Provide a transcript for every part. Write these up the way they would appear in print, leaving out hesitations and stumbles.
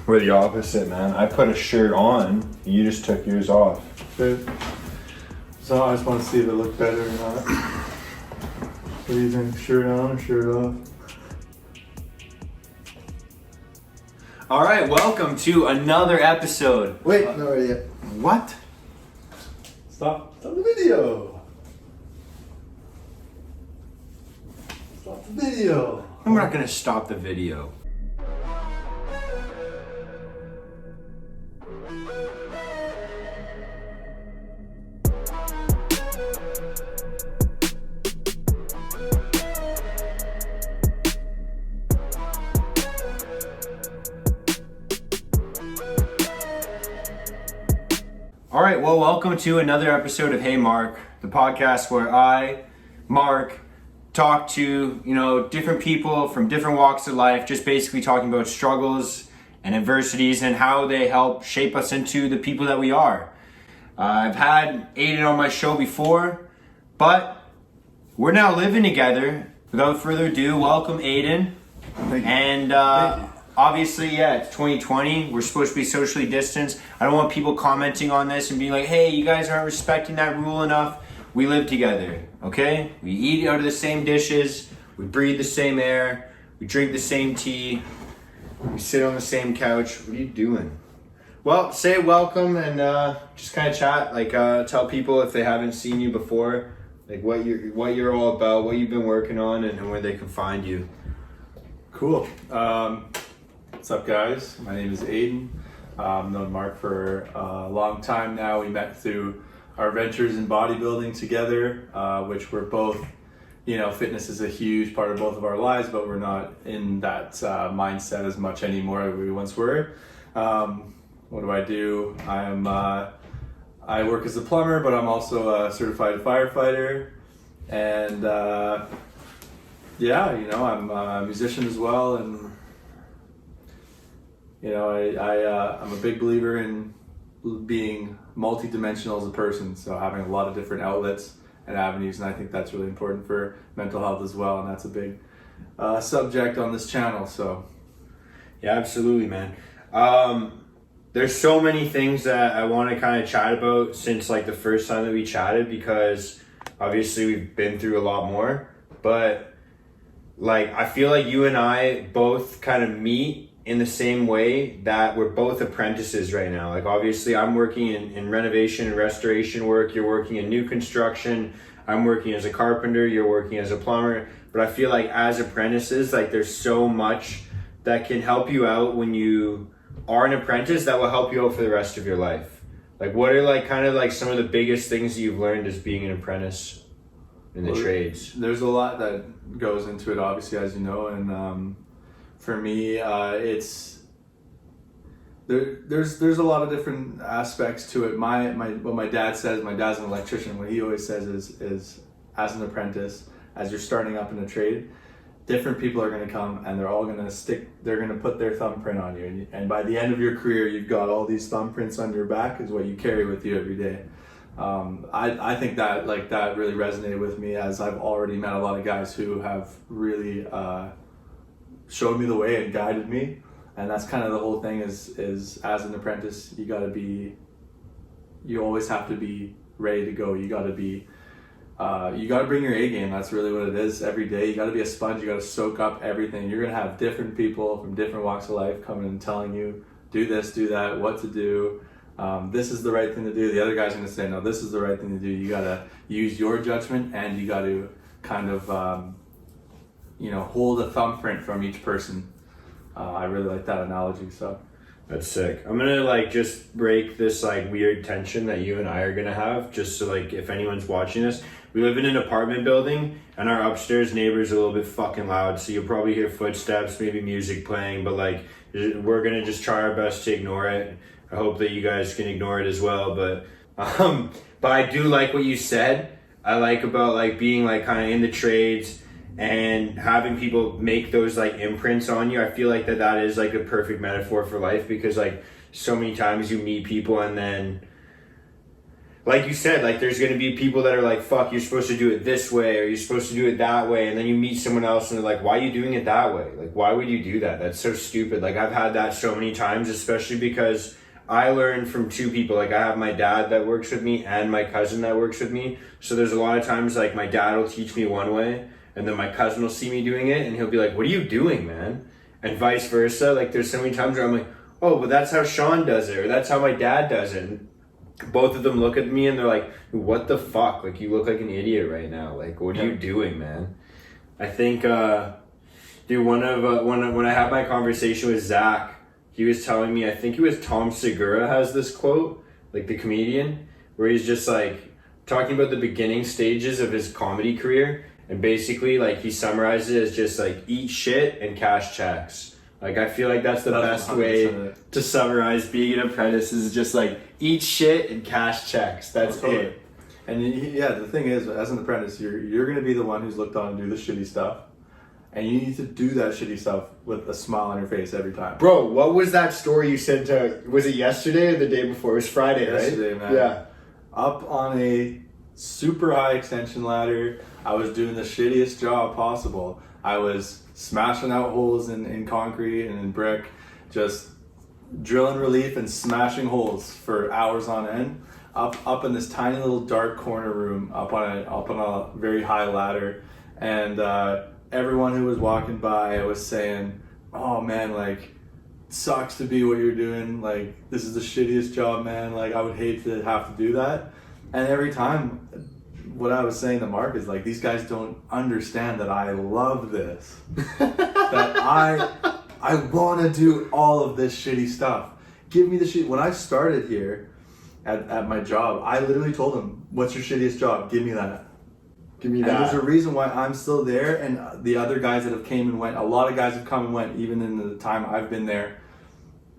We're the opposite, man. I put a shirt on, you just took yours off. Good. So I just want to see if it looked better or not. What do you think? Shirt on or shirt off? All right, welcome to another episode. Wait, not ready yet. What? Stop the video. Stop the video. I'm not gonna stop the video. All right, well, welcome to another episode of Hey Mark, the podcast where I, Mark, talk to, different people from different walks of life, just basically talking about struggles and adversities and how they help shape us into the people that we are. I've had Aidan on my show before, but we're now living together. Without further ado, welcome Aidan. Thank you. And Thank you. obviously, it's 2020. We're supposed to be socially distanced. I don't want people commenting on this and being like, hey, you guys aren't respecting that rule enough. We live together, okay? We eat out of the same dishes. We breathe the same air. We drink the same tea. We sit on the same couch. What are you doing? Well, say welcome and just kind of chat. Tell people if they haven't seen you before, like what you're all about, what you've been working on, and where they can find you. Cool. What's up, guys? My name is Aidan. I've known Mark for a long time now. We met through our ventures in bodybuilding together, which we're both, fitness is a huge part of both of our lives, but we're not in that mindset as much anymore as we once were. What do I do? I work as a plumber, but I'm also a certified firefighter. And I'm a musician as well. And I'm a big believer in being multi-dimensional as a person, so having a lot of different outlets and avenues, and I think that's really important for mental health as well, and that's a big subject on this channel. So yeah, absolutely, man. There's so many things that I want to kind of chat about since the first time that we chatted, because obviously we've been through a lot more, but I feel like you and I both kind of meet in the same way that we're both apprentices right now. Obviously I'm working in renovation and restoration work, you're working in new construction, I'm working as a carpenter, you're working as a plumber, but I feel like as apprentices, there's so much that can help you out when you are an apprentice that will help you out for the rest of your life. What are some of the biggest things that you've learned as being an apprentice in the trades? There's a lot that goes into it, obviously, as you know, and for me, there's a lot of different aspects to it. What my dad says, my dad's an electrician, what he always says is as an apprentice, as you're starting up in a trade, different people are going to come and they're all going to put their thumbprint on you. And by the end of your career, you've got all these thumbprints on your back is what you carry with you every day. I think that that really resonated with me, as I've already met a lot of guys who have really showed me the way and guided me, and that's kind of the whole thing is as an apprentice you always have to be ready to go. You got to bring your A game. That's really what it is. Every day you got to be a sponge. You got to soak up everything. You're gonna have different people from different walks of life coming and telling you do this, do that, what to do. This is the right thing to do. The other guy's gonna say no, this is the right thing to do. You gotta use your judgment, and you got to kind of hold a thumbprint from each person. I really like that analogy. So that's sick. I'm gonna just break this weird tension that you and I are gonna have, just so if anyone's watching this. We live in an apartment building and our upstairs neighbor's a little bit fucking loud, so you'll probably hear footsteps, maybe music playing, but we're gonna just try our best to ignore it. I hope that you guys can ignore it as well, but I do like what you said. I like about being kind of in the trades and having people make those imprints on you. I feel that is a perfect metaphor for life, because so many times you meet people and then like you said, like there's going to be people that are like, fuck, you're supposed to do it this way or you're supposed to do it that way. And then you meet someone else and they're like, why are you doing it that way? Like, why would you do that? That's so stupid. Like I've had that so many times, especially because I learned from two people. Like I have my dad that works with me and my cousin that works with me. So there's a lot of times like my dad will teach me one way and then my cousin will see me doing it and he'll be like, what are you doing, man? And vice versa. Like there's so many times where I'm like, oh, but that's how Sean does it or that's how my dad does it. And both of them look at me and they're like, what the fuck? Like you look like an idiot right now. Like what are you doing, man? I think, dude, when I had my conversation with Zach, he was telling me, I think it was Tom Segura has this quote, like the comedian, where he's just like talking about the beginning stages of his comedy career. And basically like he summarizes it as just like eat shit and cash checks. Like I feel like that's the best way to summarize being an apprentice is just like eat shit and cash checks. That's it. And yeah, the thing is, as an apprentice, you're going to be the one who's looked on to do the shitty stuff. And you need to do that shitty stuff with a smile on your face every time. Bro, what was that story you sent to, was it yesterday or the day before? It was Friday, right? Yesterday, man. Yeah. Up on a super high extension ladder. I was doing the shittiest job possible. I was smashing out holes in concrete and in brick, just drilling relief and smashing holes for hours on end. Up in this tiny little dark corner room, up on a very high ladder, and everyone who was walking by was saying, "Oh man, like, sucks to be what you're doing. Like, this is the shittiest job, man. Like, I would hate to have to do that." And every time, what I was saying to Mark is like, these guys don't understand that I love this. That I want to do all of this shitty stuff. Give me the shit. When I started here at my job, I literally told them, "What's your shittiest job? Give me that." Give me and that. there's a reason why I'm still there, and the other guys that have came and went, a lot of guys have come and went, even in the time I've been there.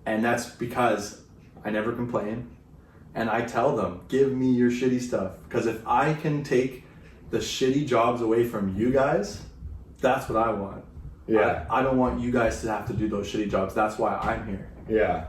And that's because I never complain. And I tell them, give me your shitty stuff. Because if I can take the shitty jobs away from you guys, that's what I want. Yeah. I don't want you guys to have to do those shitty jobs. That's why I'm here. Yeah.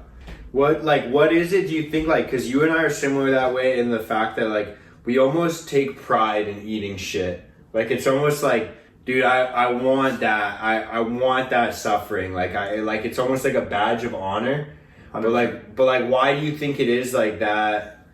What is it, do you think, like, because you and I are similar that way in the fact that, like, we almost take pride in eating shit. Like, it's almost like, dude, I want that. I want that suffering. Like, it's almost like a badge of honor. But why do you think it is like that?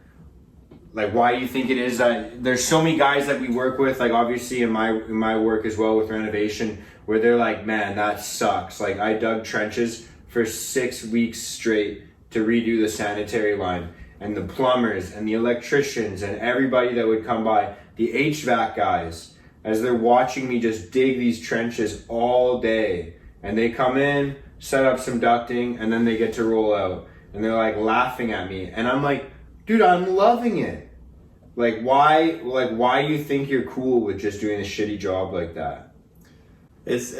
Like, why do you think it is that there's so many guys that we work with, like, obviously in my work as well with renovation, where they're like, man, that sucks. Like, I dug trenches for 6 weeks straight to redo the sanitary line. And the plumbers and the electricians and everybody that would come by, the HVAC guys, as they're watching me just dig these trenches all day. And they come in, set up some ducting, and then they get to roll out. And they're like laughing at me. And I'm like, dude, I'm loving it. Like, why do you think you're cool with just doing a shitty job like that? It's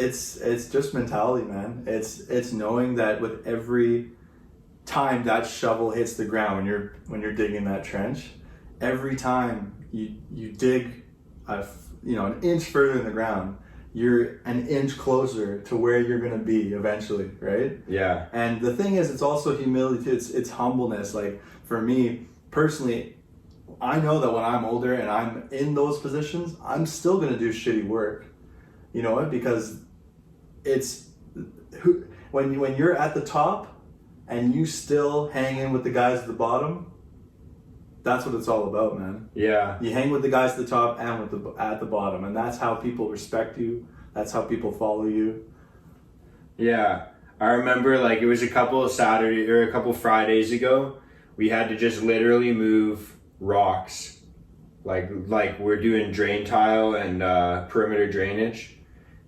just mentality, man. It's knowing that with every time that shovel hits the ground when you're digging that trench, every time you dig an inch further in the ground, you're an inch closer to where you're gonna be eventually, right? Yeah. And the thing is, it's also humility. It's humbleness. Like for me personally, I know that when I'm older and I'm in those positions, I'm still gonna do shitty work. You know what? Because when you're at the top and you still hang in with the guys at the bottom, that's what it's all about, man. Yeah. You hang with the guys at the top and at the bottom, and that's how people respect you. That's how people follow you. Yeah. I remember, like, it was a couple Fridays ago, we had to just literally move rocks. Like we're doing drain tile and perimeter drainage.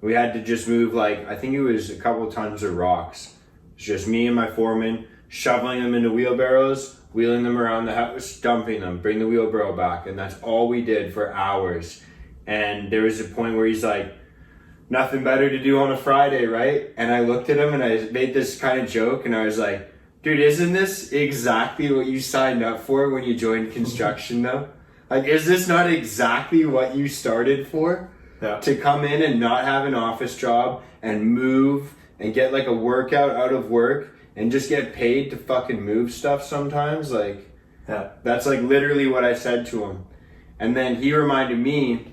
We had to just move, like, I think it was a couple tons of rocks. It's just me and my foreman shoveling them into wheelbarrows, wheeling them around the house, dumping them, bring the wheelbarrow back. And that's all we did for hours. And there was a point where he's like, nothing better to do on a Friday, right? And I looked at him and I made this kind of joke and I was like, dude, isn't this exactly what you signed up for when you joined construction though? Like, is this not exactly what you started for? Yeah. To come in and not have an office job and move and get like a workout out of work and just get paid to fucking move stuff sometimes? Like, Yeah. That's like literally what I said to him. And then he reminded me,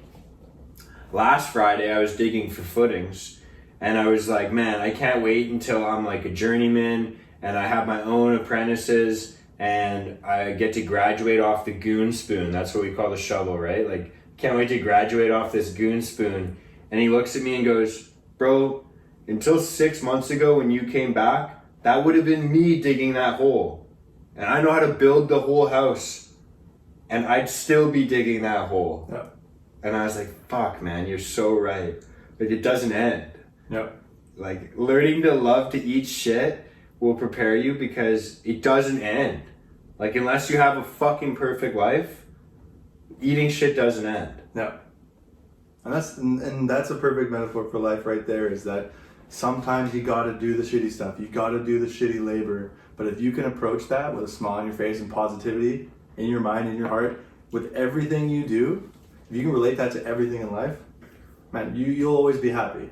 last Friday I was digging for footings, and I was like, man, I can't wait until I'm like a journeyman and I have my own apprentices and I get to graduate off the goon spoon. That's what we call the shovel, right? Like, can't wait to graduate off this goon spoon. And he looks at me and goes, bro, until 6 months ago when you came back, that would have been me digging that hole. And I know how to build the whole house. And I'd still be digging that hole. Yeah. And I was like, fuck, man, you're so right. Like, it doesn't end. Yep. Like, learning to love to eat shit will prepare you because it doesn't end. Like, unless you have a fucking perfect life, eating shit doesn't end. Yeah. And that's a perfect metaphor for life right there, is that sometimes you got to do the shitty stuff. You got to do the shitty labor. But if you can approach that with a smile on your face and positivity in your mind, in your heart, with everything you do, if you can relate that to everything in life, man, you'll always be happy.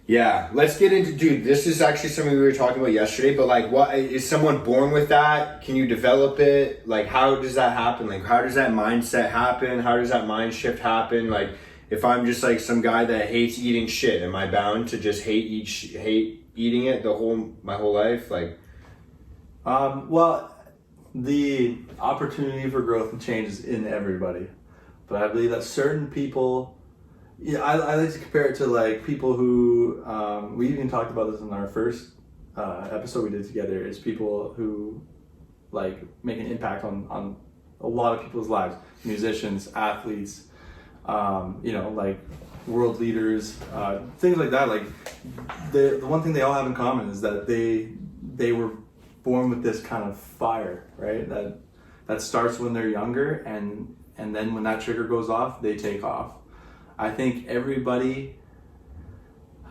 Yeah, let's get into, dude, this is actually something we were talking about yesterday, but like, what is someone born with that? Can you develop it? Like, how does that happen? Like, how does that mindset happen? How does that mind shift happen? Like, if I'm just like some guy that hates eating shit, am I bound to just hate eating it my whole life? Like, well, the opportunity for growth and change is in everybody, but I believe that certain people, yeah, I like to compare it to like people who, we even talked about this in our first episode we did together, is people who like make an impact on a lot of people's lives, musicians, athletes, like world leaders, things like that. Like the one thing they all have in common is that they were born with this kind of fire, right? That starts when they're younger, and then when that trigger goes off, they take off. I think everybody,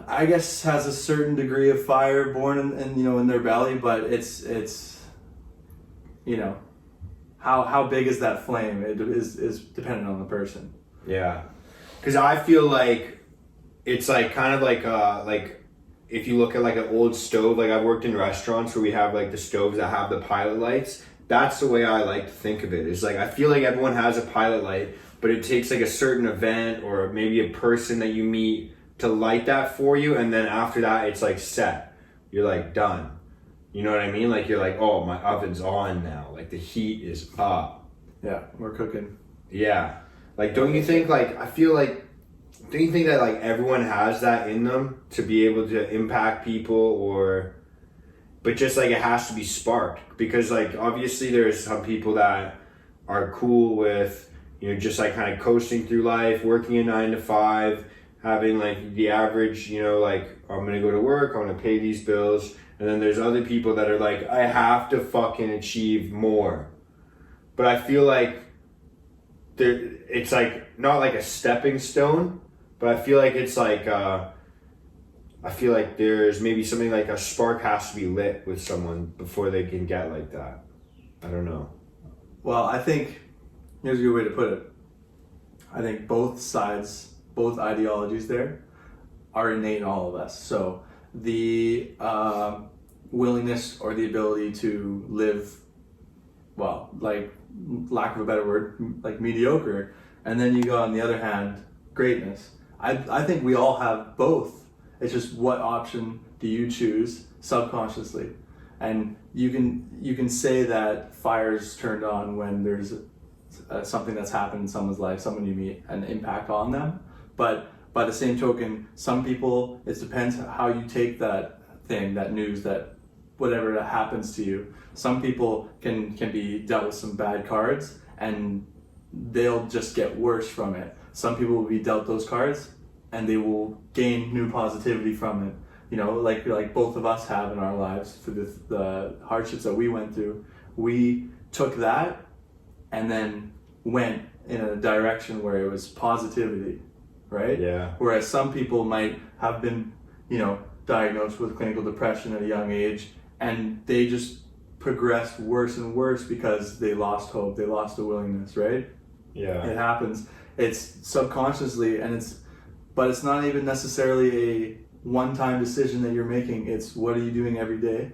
I guess, has a certain degree of fire born in their belly, but it's how big is that flame? It is dependent on the person. yeah, because I feel like it's like kind of like if you look at like an old stove, like I've worked in restaurants where we have like the stoves that have the pilot lights. That's the way I like to think of it. It's like, I feel like everyone has a pilot light, but it takes like a certain event or maybe a person that you meet to light that for you. And then after that, it's like set. You're like done. You know what I mean? Like, you're like, oh, my oven's on now. Like, the heat is up. Yeah, we're cooking. Yeah. Like, don't you think that like everyone has that in them to be able to impact people, but just like it has to be sparked? Because like, obviously there's some people that are cool with, just like kind of coasting through life, working a 9 to 5, having like the average, like, I'm going to go to work, I'm going to pay these bills. And then there's other people that are like, I have to fucking achieve more. But I feel like it's like not like a stepping stone, but I feel like it's like, I feel like there's maybe something like a spark has to be lit with someone before they can get like that. I don't know. Well, I think, here's a good way to put it. I think both sides, both ideologies there are innate in all of us. So the willingness or the ability to live, well, like, lack of a better word, like mediocre. And then you go on the other hand, greatness. I think we all have both. It's just, what option do you choose subconsciously? And you can say that fire's turned on when there's something that's happened in someone's life, someone you meet, an impact on them. But by the same token, some people, it depends how you take that thing, that news, that whatever that happens to you. Some people can be dealt with some bad cards and they'll just get worse from it. Some people will be dealt those cards and they will gain new positivity from it. Like both of us have in our lives through the hardships that we went through. We took that and then went in a direction where it was positivity, right? Yeah. Whereas some people might have been, diagnosed with clinical depression at a young age, and they just progressed worse and worse because they lost hope, they lost the willingness, right? Yeah. It happens. It's subconsciously, but it's not even necessarily a one-time decision that you're making. It's, what are you doing every day?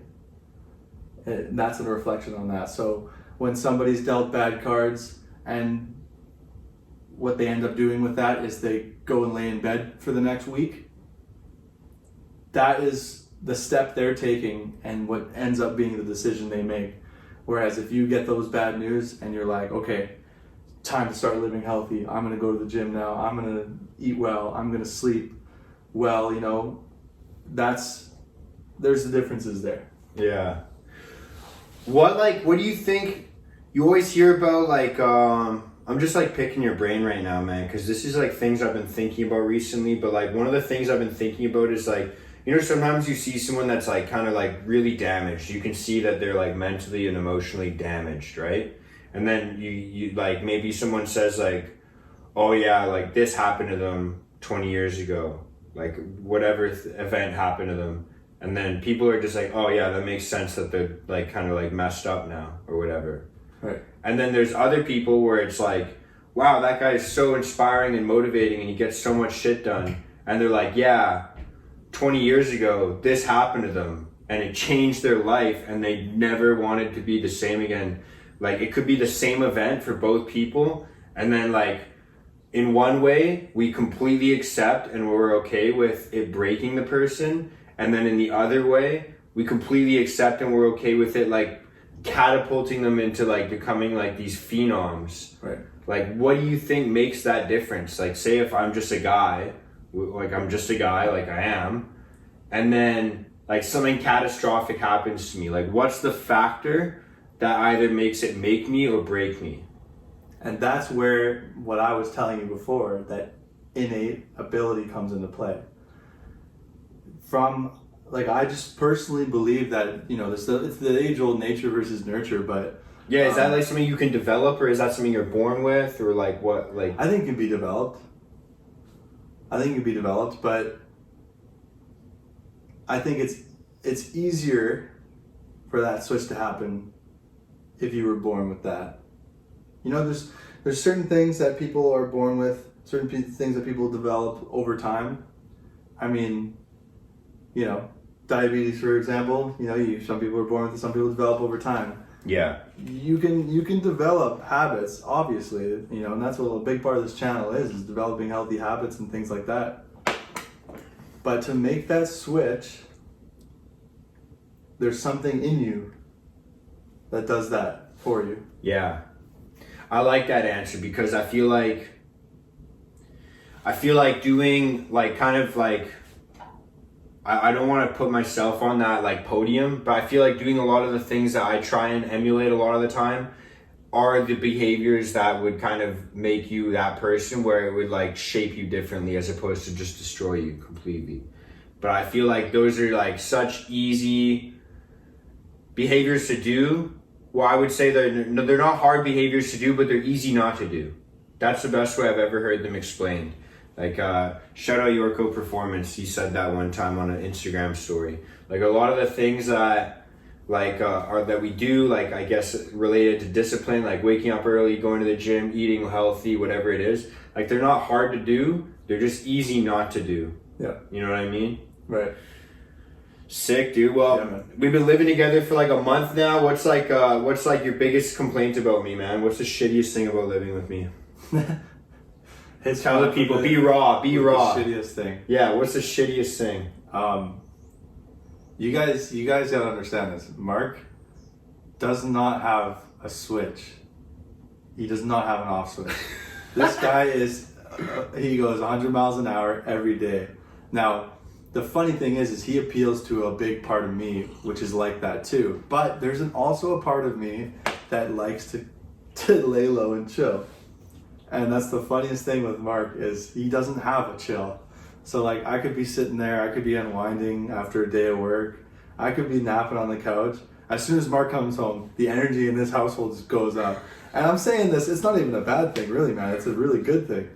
That's a reflection on that. So when somebody's dealt bad cards and what they end up doing with that is they go and lay in bed for the next week. That is the step they're taking and what ends up being the decision they make. Whereas if you get those bad news and you're like, okay, time to start living healthy. I'm going to go to the gym now. I'm going to eat well. I'm going to sleep well, you know, there's the differences there. Yeah. What do you think, you always hear about I'm just like picking your brain right now, man, because this is like things I've been thinking about recently, but like one of the things I've been thinking about is like, you know, sometimes you see someone that's like kind of like really damaged. You can see that they're like mentally and emotionally damaged, right? And then you like maybe someone says like, oh yeah, like this happened to them 20 years ago, like whatever event happened to them. And then people are just like, oh yeah, that makes sense that they're like kind of like messed up now or whatever. Right. And then there's other people where it's like, wow, that guy is so inspiring and motivating and he gets so much shit done. And they're like, yeah, 20 years ago, this happened to them and it changed their life and they never wanted to be the same again. Like it could be the same event for both people. And then like in one way, we completely accept and we're okay with it breaking the person. And then in the other way, we completely accept and we're okay with it like catapulting them into like becoming like these phenoms. Right. Like what do you think makes that difference? Like say if I'm just a guy, like I am, and then like something catastrophic happens to me, like what's the factor that either makes it make me or break me? And that's where what I was telling you before, that innate ability comes into play. From like, I just personally believe that, you know, it's the age-old nature versus nurture, but yeah, is that like something you can develop, or is that something you're born with, or like what? Like I think it can be developed. But I think it's easier for that switch to happen if you were born with that. You know, there's certain things that people are born with, certain things that people develop over time. I mean, you know, diabetes, for example, you know, some people are born with it, some people develop over time. yeah, You can develop habits, obviously, you know, and that's what a big part of this channel is developing healthy habits and things like that. But to make that switch, there's something in you that does that for you. yeah. I like that answer because I feel like doing like kind of like, I don't want to put myself on that like podium, but I feel like doing a lot of the things that I try and emulate a lot of the time are the behaviors that would kind of make you that person, where it would like shape you differently as opposed to just destroy you completely. But I feel like those are like such easy behaviors to do. Well, I would say they're not hard behaviors to do, but they're easy not to do. That's the best way I've ever heard them explained. Like, shout out Yorko Performance. He said that one time on an Instagram story. Like a lot of the things that like are that we do, like I guess related to discipline, like waking up early, going to the gym, eating healthy, whatever it is. Like they're not hard to do. They're just easy not to do. Yeah. You know what I mean? Right. Sick, dude. Well, Yeah, man. We've been living together for like a month now. What's like your biggest complaint about me, man? What's the shittiest thing about living with me? Tell the people. Be raw. Be raw. The shittiest thing. Yeah. What's the shittiest thing? You guys gotta understand this. Mark does not have a switch. He does not have an off switch. This guy he goes 100 miles an hour every day. Now, the funny thing is he appeals to a big part of me, which is like that too. But there's also a part of me that likes to lay low and chill. And that's the funniest thing with Mark is he doesn't have a chill. So like I could be sitting there, I could be unwinding after a day of work, I could be napping on the couch. As soon as Mark comes home, the energy in this household just goes up. And I'm saying this, it's not even a bad thing really, man. It's a really good thing.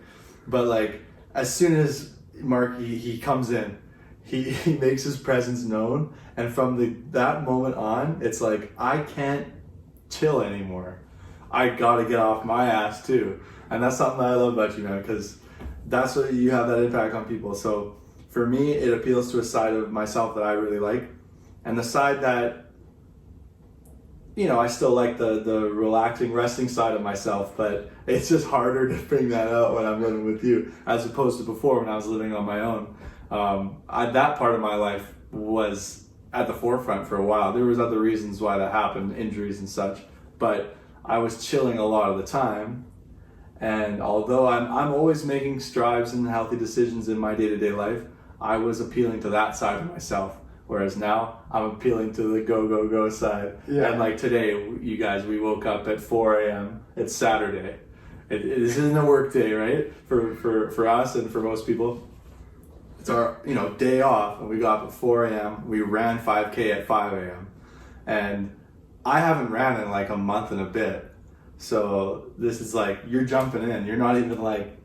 But like as soon as Mark he comes in, he makes his presence known, and from that moment on, it's like I can't chill anymore. I gotta get off my ass too. And that's something I love about you, man, because that's what you have that impact on people. So for me, it appeals to a side of myself that I really like. And the side that, I still like the relaxing, resting side of myself, but it's just harder to bring that out when I'm living with you, as opposed to before when I was living on my own. That part of my life was at the forefront for a while. There was other reasons why that happened, injuries and such, but I was chilling a lot of the time. And although I'm always making strides and healthy decisions in my day-to-day life, I was appealing to that side of myself. Whereas now I'm appealing to the go side. Yeah. And like today, you guys, we woke up at 4 a.m. It's Saturday. It isn't a work day, right? For us and for most people. It's our day off, and we got up at 4 a.m. We ran 5K at 5 a.m. And I haven't ran in like a month and a bit. So this is like, you're jumping in. You're not even like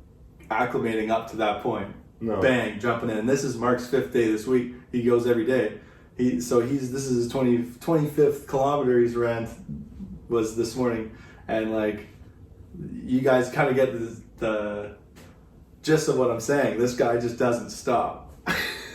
acclimating up to that point. No. Bang, jumping in. And this is Mark's 5th day this week. He goes every day. This is his 25th kilometer he's ran was this morning. And like, you guys kind of get the gist of what I'm saying. This guy just doesn't stop.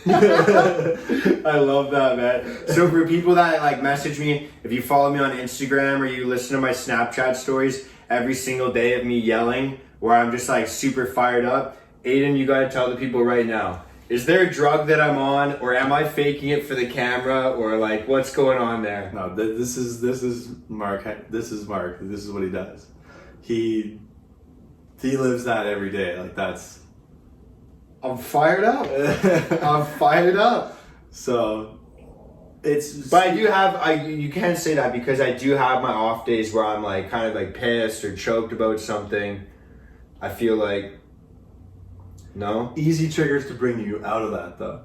I love that, man. So for people that like message me, if you follow me on Instagram or you listen to my Snapchat stories every single day of me yelling, where I'm just like super fired up, Aidan, you gotta tell the people right now, is there a drug that I'm on, or am I faking it for the camera, or like what's going on there? No, this is Mark. This is Mark. This is what he does. He lives that every day. Like that's. I'm fired up. I'm fired up. So it's. But I do have. You can't say that, because I do have my off days where I'm like kind of like pissed or choked about something. I feel like. No. Easy triggers to bring you out of that, though.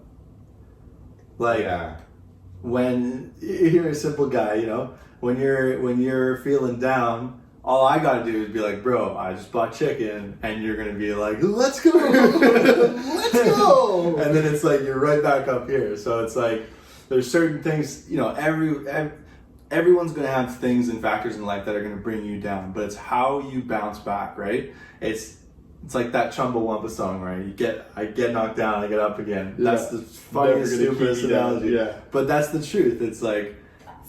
Like, yeah. When you're a simple guy, when you're feeling down, all I gotta do is be like, bro, I just bought chicken, and you're gonna be like, let's go, let's go, and then it's like you're right back up here. So it's like there's certain things, everyone's gonna have things and factors in life that are gonna bring you down, but it's how you bounce back, right? It's like that Chumbawamba song, right? I get knocked down, I get up again. That's the funniest, stupidest analogy. Yeah. But that's the truth. It's like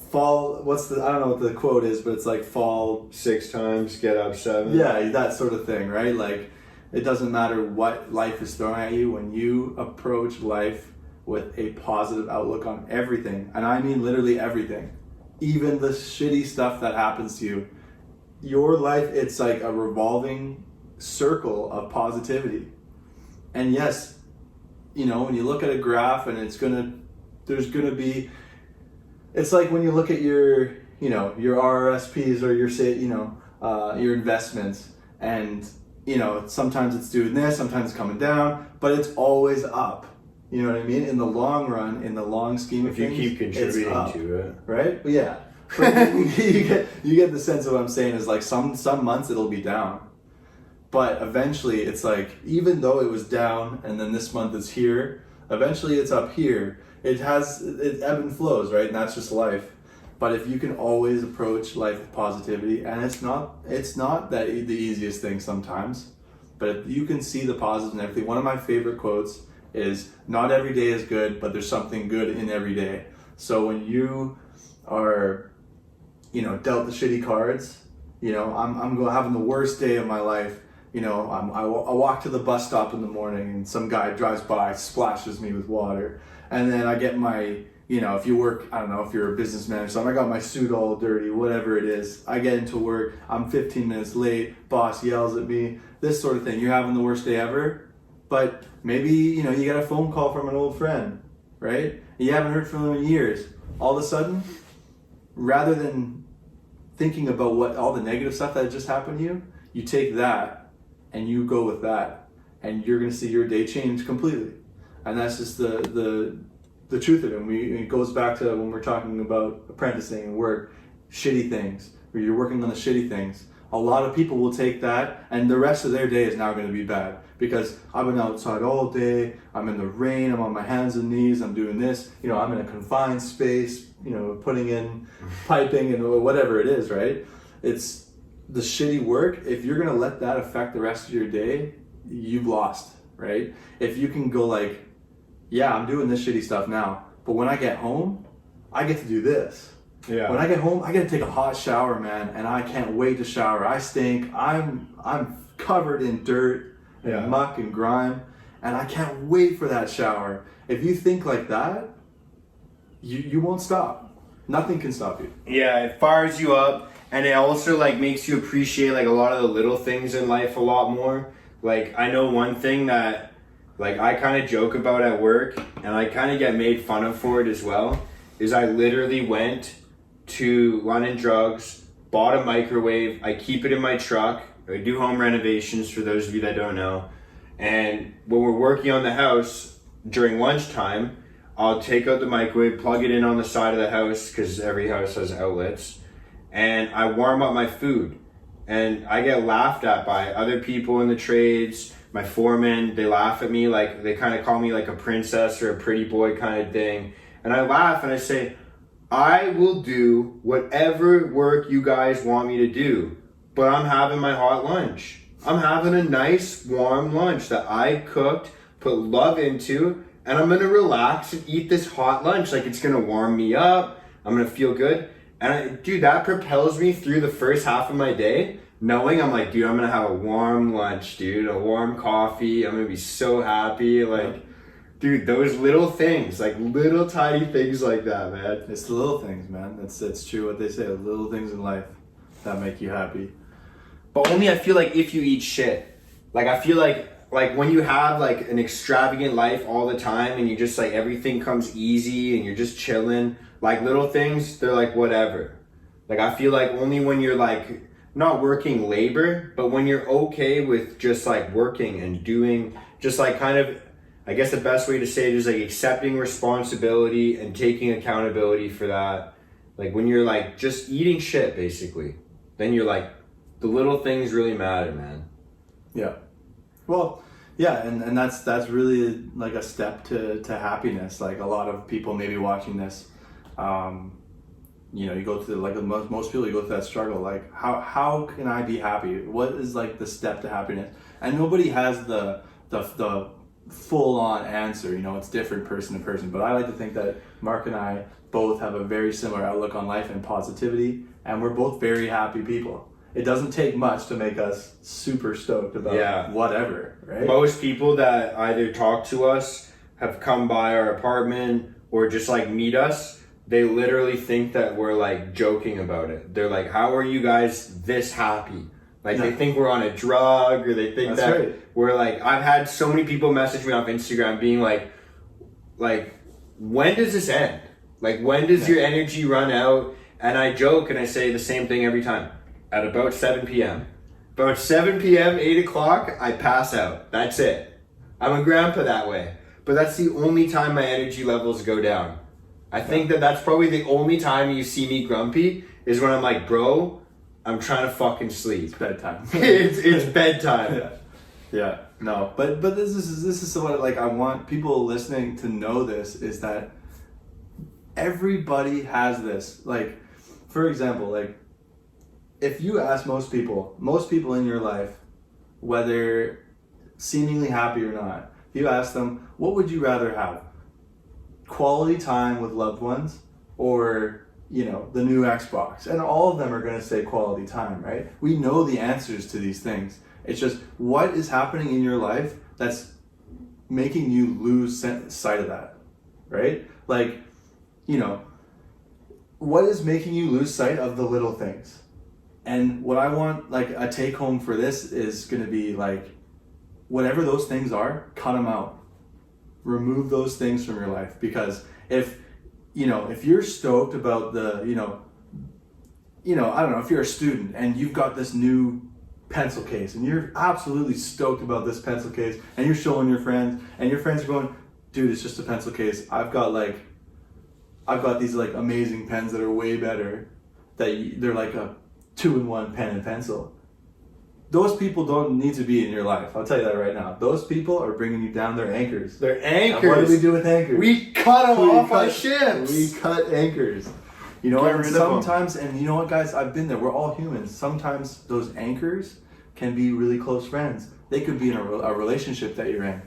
fall. I don't know what the quote is, but it's like fall 6 times, get up 7. Yeah, that sort of thing, right? Like it doesn't matter what life is throwing at you. When you approach life with a positive outlook on everything, and I mean literally everything, even the shitty stuff that happens to you, your life, it's like a revolving circle of positivity. And yes, when you look at a graph, and there's gonna be, it's like when you look at your RRSPs or your investments, and sometimes it's doing this, sometimes it's coming down, but it's always up. You know what I mean? In the long run, in the long scheme of things, if you keep contributing to it, right? But yeah, you get the sense of what I'm saying is like some months it'll be down. But eventually it's like, even though it was down and then this month it's here, eventually it's up here. It ebb and flows, right? And that's just life. But if you can always approach life with positivity, and it's not that the easiest thing sometimes, but if you can see the positives in everything. One of my favorite quotes is, not every day is good, but there's something good in every day. So when you are, dealt the shitty cards, I'm having the worst day of my life. I walk to the bus stop in the morning, and some guy drives by, splashes me with water. And then I get my, if you work, I don't know, if you're a businessman or something, I got my suit all dirty, whatever it is. I get into work, I'm 15 minutes late, boss yells at me, this sort of thing. You're having the worst day ever, but maybe, you get a phone call from an old friend, right? You haven't heard from them in years. All of a sudden, rather than thinking about what all the negative stuff that just happened to you, you take that and you go with that, and you're going to see your day change completely. And that's just the truth of it. And it goes back to when we're talking about apprenticing and work, shitty things, where you're working on the shitty things. A lot of people will take that, and the rest of their day is now going to be bad, because I've been outside all day, I'm in the rain, I'm on my hands and knees, I'm doing this, I'm in a confined space, putting in piping and whatever it is, right? It's the shitty work. If you're going to let that affect the rest of your day, you've lost, right? If you can go like, yeah, I'm doing this shitty stuff now, but when I get home, I get to do this. Yeah. When I get home, I gotta take a hot shower, man, and I can't wait to shower. I stink. I'm covered in dirt and muck and grime, and I can't wait for that shower. If you think like that, you won't stop. Nothing can stop you. Yeah, it fires you up, and it also like makes you appreciate like a lot of the little things in life a lot more. Like I know one thing that like I kind of joke about at work, and I kind of get made fun of for it as well, is I literally went to London Drugs, bought a microwave. I keep it in my truck. I do home renovations for those of you that don't know. And when we're working on the house during lunchtime, I'll take out the microwave, plug it in on the side of the house because every house has outlets, and I warm up my food. And I get laughed at by other people in the trades, my foreman. They laugh at me, like they kind of call me like a princess or a pretty boy kind of thing. And I laugh and I say, I will do whatever work you guys want me to do, but I'm having my hot lunch. I'm having a nice warm lunch that I cooked, put love into, and I'm gonna relax and eat this hot lunch. Like it's gonna warm me up. I'm gonna feel good. And dude, that propels me through the first half of my day, knowing I'm like, dude, I'm gonna have a warm lunch, dude, a warm coffee. I'm gonna be so happy. Like, dude, those little things, like little tiny things like that, man. It's the little things, man. That's true what they say, the little things in life that make you happy. But only I feel like if you eat shit. Like I feel like when you have like an extravagant life all the time and you just like everything comes easy and you're just chilling, like little things, they're like whatever. Like I feel like only when you're like not working labor, but when you're okay with just like working and doing just like kind of, I guess the best way to say it is like accepting responsibility and taking accountability for that. Like when you're like just eating shit basically, then you're like, the little things really matter, man. Yeah. Well, yeah, and that's really like a step to happiness. Like a lot of people maybe watching this, you go through like most people, you go through that struggle. Like how can I be happy? What is like the step to happiness? And nobody has the full on answer. It's different person to person. But I like to think that Mark and I both have a very similar outlook on life and positivity, and we're both very happy people. It doesn't take much to make us super stoked about whatever, right? Most people that either talk to us, have come by our apartment, or just like meet us, they literally think that we're like joking about it. They're like, how are you guys this happy? Like they think we're on a drug, or they think we're like, I've had so many people message me off Instagram being like, when does this end? Like, when does your energy run out? And I joke and I say the same thing every time. At about 7 p.m. About 7 p.m., 8 o'clock, I pass out. That's it. I'm a grandpa that way. But that's the only time my energy levels go down. I think that's probably the only time you see me grumpy is when I'm like, bro, I'm trying to fucking sleep. It's bedtime. it's bedtime. Yeah. No, but this is what like I want people listening to know this is that everybody has this. Like, for example, like if you ask most people in your life, whether seemingly happy or not, if you ask them, what would you rather have? Quality time with loved ones or, the new Xbox? And all of them are going to say quality time, right? We know the answers to these things. It's just what is happening in your life that's making you lose sight of that, right? Like, what is making you lose sight of the little things? And what I want, like, a take home for this is going to be, like, whatever those things are, cut them out. Remove those things from your life. Because if you're stoked about the, I don't know, if you're a student and you've got this new pencil case and you're absolutely stoked about this pencil case and you're showing your friends and your friends are going, dude, it's just a pencil case. I've got these, like, amazing pens that are way better. They're like a 2-in-1 pen and pencil. Those people don't need to be in your life. I'll tell you that right now. Those people are bringing you down. They're anchors. They're anchors. And what do we do with anchors? We cut them off our ships. We cut anchors. Sometimes, and you know what, guys? I've been there. We're all humans. Sometimes those anchors can be really close friends. They could be in a relationship that you're in.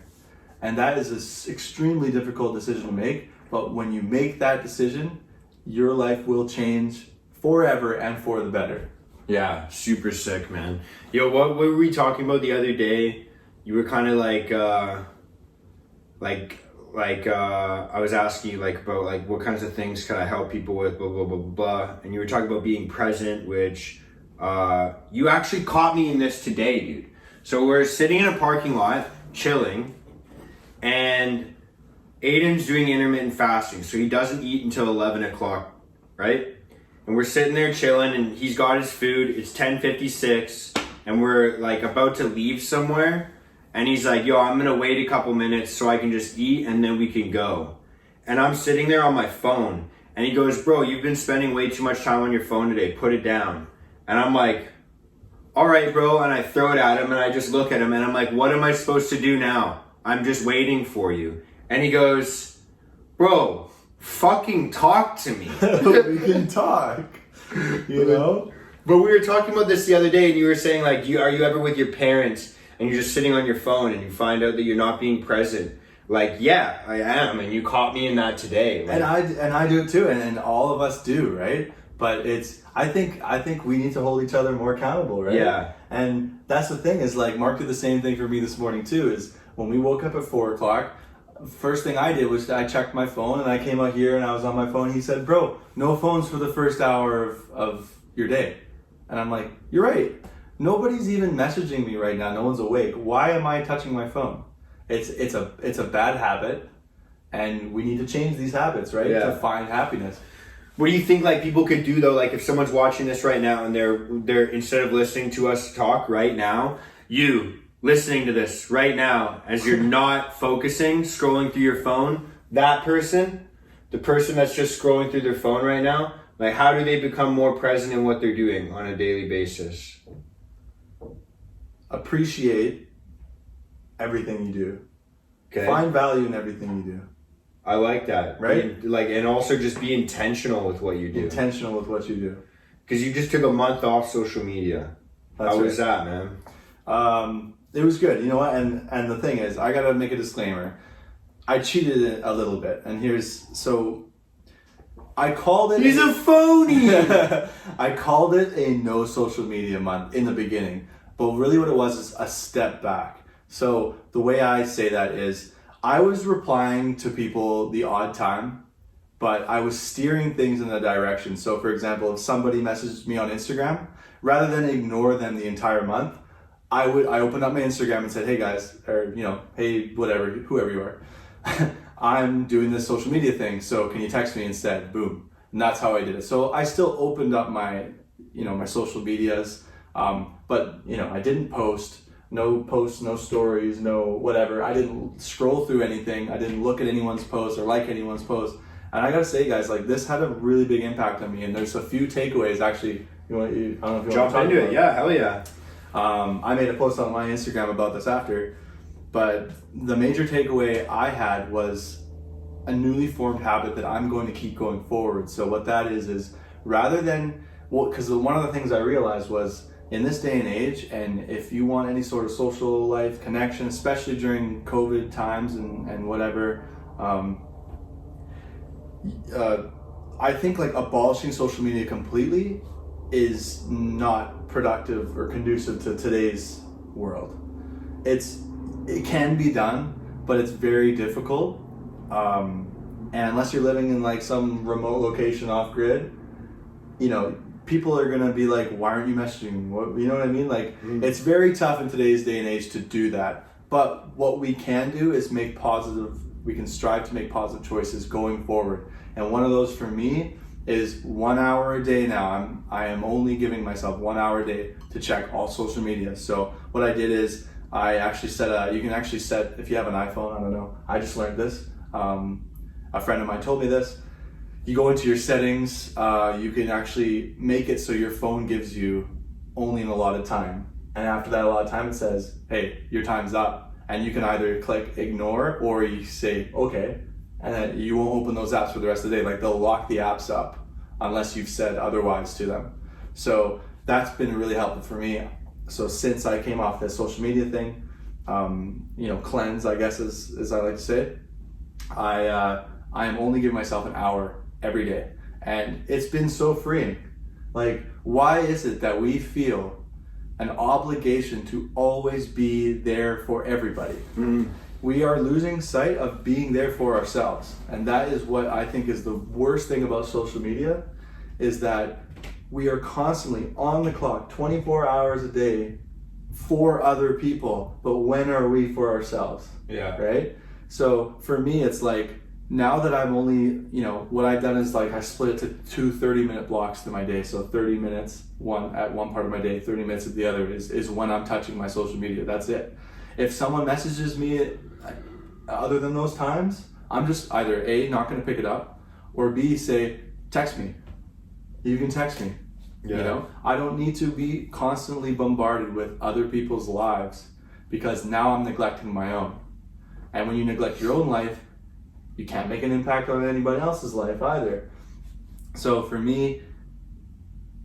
And that is an extremely difficult decision to make. But when you make that decision, your life will change forever and for the better. Yeah, super sick, man. Yo, what were we talking about the other day? You were kind of I was asking you like about like what kinds of things can I help people with, blah blah blah blah blah, and you were talking about being present, which you actually caught me in this today, dude. So we're sitting in a parking lot, chilling, and Aidan's doing intermittent fasting, so he doesn't eat until 11 o'clock, right? And we're sitting there chilling, and he's got his food. It's 10:56, and we're like about to leave somewhere. And he's like, yo, I'm gonna wait a couple minutes so I can just eat and then we can go. And I'm sitting there on my phone, and he goes, bro, you've been spending way too much time on your phone today. Put it down. And I'm like, all right, bro. And I throw it at him, and I just look at him, and I'm like, what am I supposed to do now? I'm just waiting for you. And he goes, bro, fucking talk to me. We can talk, you know? But we were talking about this the other day, and you were saying like, are you ever with your parents and you're just sitting on your phone and you find out that you're not being present? Like, yeah, I am, and you caught me in that today. Like, and I do it too, and all of us do, right? But I think we need to hold each other more accountable, right? Yeah. And that's the thing is like Mark did the same thing for me this morning too. Is when we woke up at 4 o'clock, first thing I did was I checked my phone, and I came out here and I was on my phone. He said, bro, no phones for the first hour of your day. And I'm like, you're right. Nobody's even messaging me right now. No one's awake. Why am I touching my phone? It's a bad habit, and we need to change these habits, right? Yeah. To find happiness. what do you think like people could do though? Like if someone's watching this right now and they're instead of listening to us talk right now, you listening to this right now as you're not focusing, scrolling through your phone, that person, the person that's just scrolling through their phone right now, like how do they become more present in what they're doing on a daily basis? Appreciate everything you do. Okay. Find value in everything you do. I like that. Right? And also just be intentional with what you do. Intentional with what you do. Because you just took a month off social media. That's How was right. that, man? It was good. You know what? And the thing is, I gotta make a disclaimer. I cheated it a little bit, and I called it. He's a phony. I called it a no social media month in the beginning, but really what it was is a step back. So the way I say that is, I was replying to people the odd time, but I was steering things in a direction. So for example, if somebody messaged me on Instagram, rather than ignore them the entire month, I opened up my Instagram and said, hey guys, or hey whatever, whoever you are, I'm doing this social media thing, so can you text me instead? Boom. And that's how I did it. So I still opened up my my social medias, but I didn't post. No posts, no stories, no whatever. I didn't scroll through anything. I didn't look at anyone's post or like anyone's post. And I gotta say, guys, like this had a really big impact on me. And there's a few takeaways actually. I don't know if you want to Jump talk into about it. Yeah, hell yeah. I made a post on my Instagram about this after, but the major takeaway I had was a newly formed habit that I'm going to keep going forward. So what that is rather than, because one of the things I realized was in this day and age, and if you want any sort of social life connection, especially during COVID times and whatever, I think like abolishing social media completely is not productive or conducive to today's world. It can be done, but it's very difficult. And unless you're living in like some remote location off grid, people are gonna be like, why aren't you messaging? What, you know what I mean? Like, It's very tough in today's day and age to do that. But what we can do is we can strive to make positive choices going forward. And one of those for me is 1 hour a day now. I am only giving myself 1 hour a day to check all social media. So what I did is I actually you can actually set, if you have an iPhone, I don't know, I just learned this. A friend of mine told me this. You go into your settings, you can actually make it so your phone gives you only an allotted time. And after that allotted time, it says, hey, your time's up. And you can either click ignore or you say, okay. And then you won't open those apps for the rest of the day. Like they'll lock the apps up unless you've said otherwise to them. So that's been really helpful for me. So since I came off this social media thing, cleanse, I guess as I like to say it, I am only giving myself an hour every day. And it's been so freeing. Like, why is it that we feel an obligation to always be there for everybody? Mm-hmm. We are losing sight of being there for ourselves. And that is what I think is the worst thing about social media, is that we are constantly on the clock 24 hours a day for other people. But when are we for ourselves? Yeah. Right? So for me, it's like, now that I'm only, what I've done is like I split it to two 30-minute blocks to my day. So 30 minutes at one part of my day, 30 minutes at the other is when I'm touching my social media. That's it. If someone messages me other than those times, I'm just either A, not going to pick it up, or B, say, text me. You can text me. Yeah. I don't need to be constantly bombarded with other people's lives, because now I'm neglecting my own. And when you neglect your own life, you can't make an impact on anybody else's life either. So for me,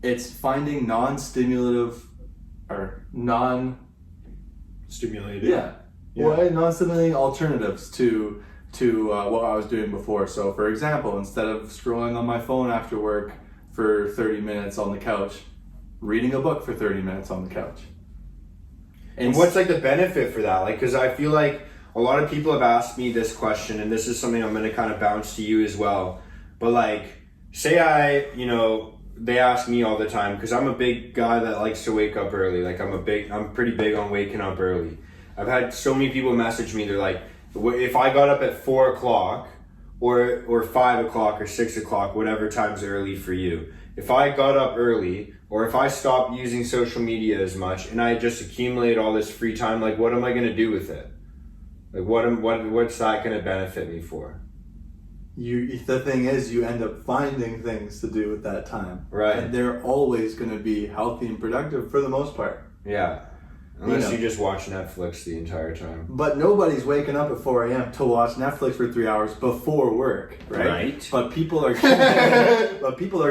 it's finding non-stimulative or Stimulated. non-stimulating alternatives to what I was doing before. So for example, instead of scrolling on my phone after work for 30 minutes on the couch, reading a book for 30 minutes on the couch. And what's like the benefit for that? Like, because I feel like a lot of people have asked me this question, and this is something I'm going to kind of bounce to you as well. But like, say they ask me all the time, because I'm a big guy that likes to wake up early. Like I'm pretty big on waking up early. I've had so many people message me. They're like, if I got up at 4 o'clock or 5 o'clock or 6 o'clock, whatever time's early for you. If I got up early, or if I stopped using social media as much and I just accumulate all this free time, like what am I going to do with it? Like what's that going to benefit me for? The thing is, you end up finding things to do with that time. Right. And they're always going to be healthy and productive for the most part. Yeah. Unless you just watch Netflix the entire time. But nobody's waking up at 4 a.m. to watch Netflix for 3 hours before work, right? But people are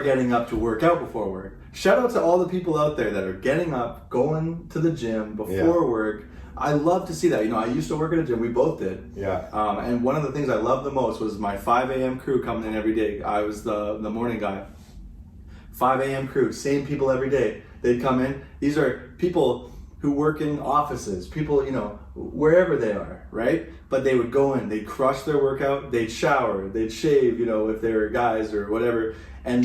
getting up to work out before work. Shout out to all the people out there that are getting up, going to the gym before work. I love to see that. I used to work at a gym. We both did. Yeah. And one of the things I loved the most was my 5 a.m. crew coming in every day. I was the morning guy. 5 a.m. crew, same people every day. They'd come in. These are people who work in offices, people, wherever they are, right? But they would go in, they'd crush their workout, they'd shower, they'd shave, if they were guys or whatever. And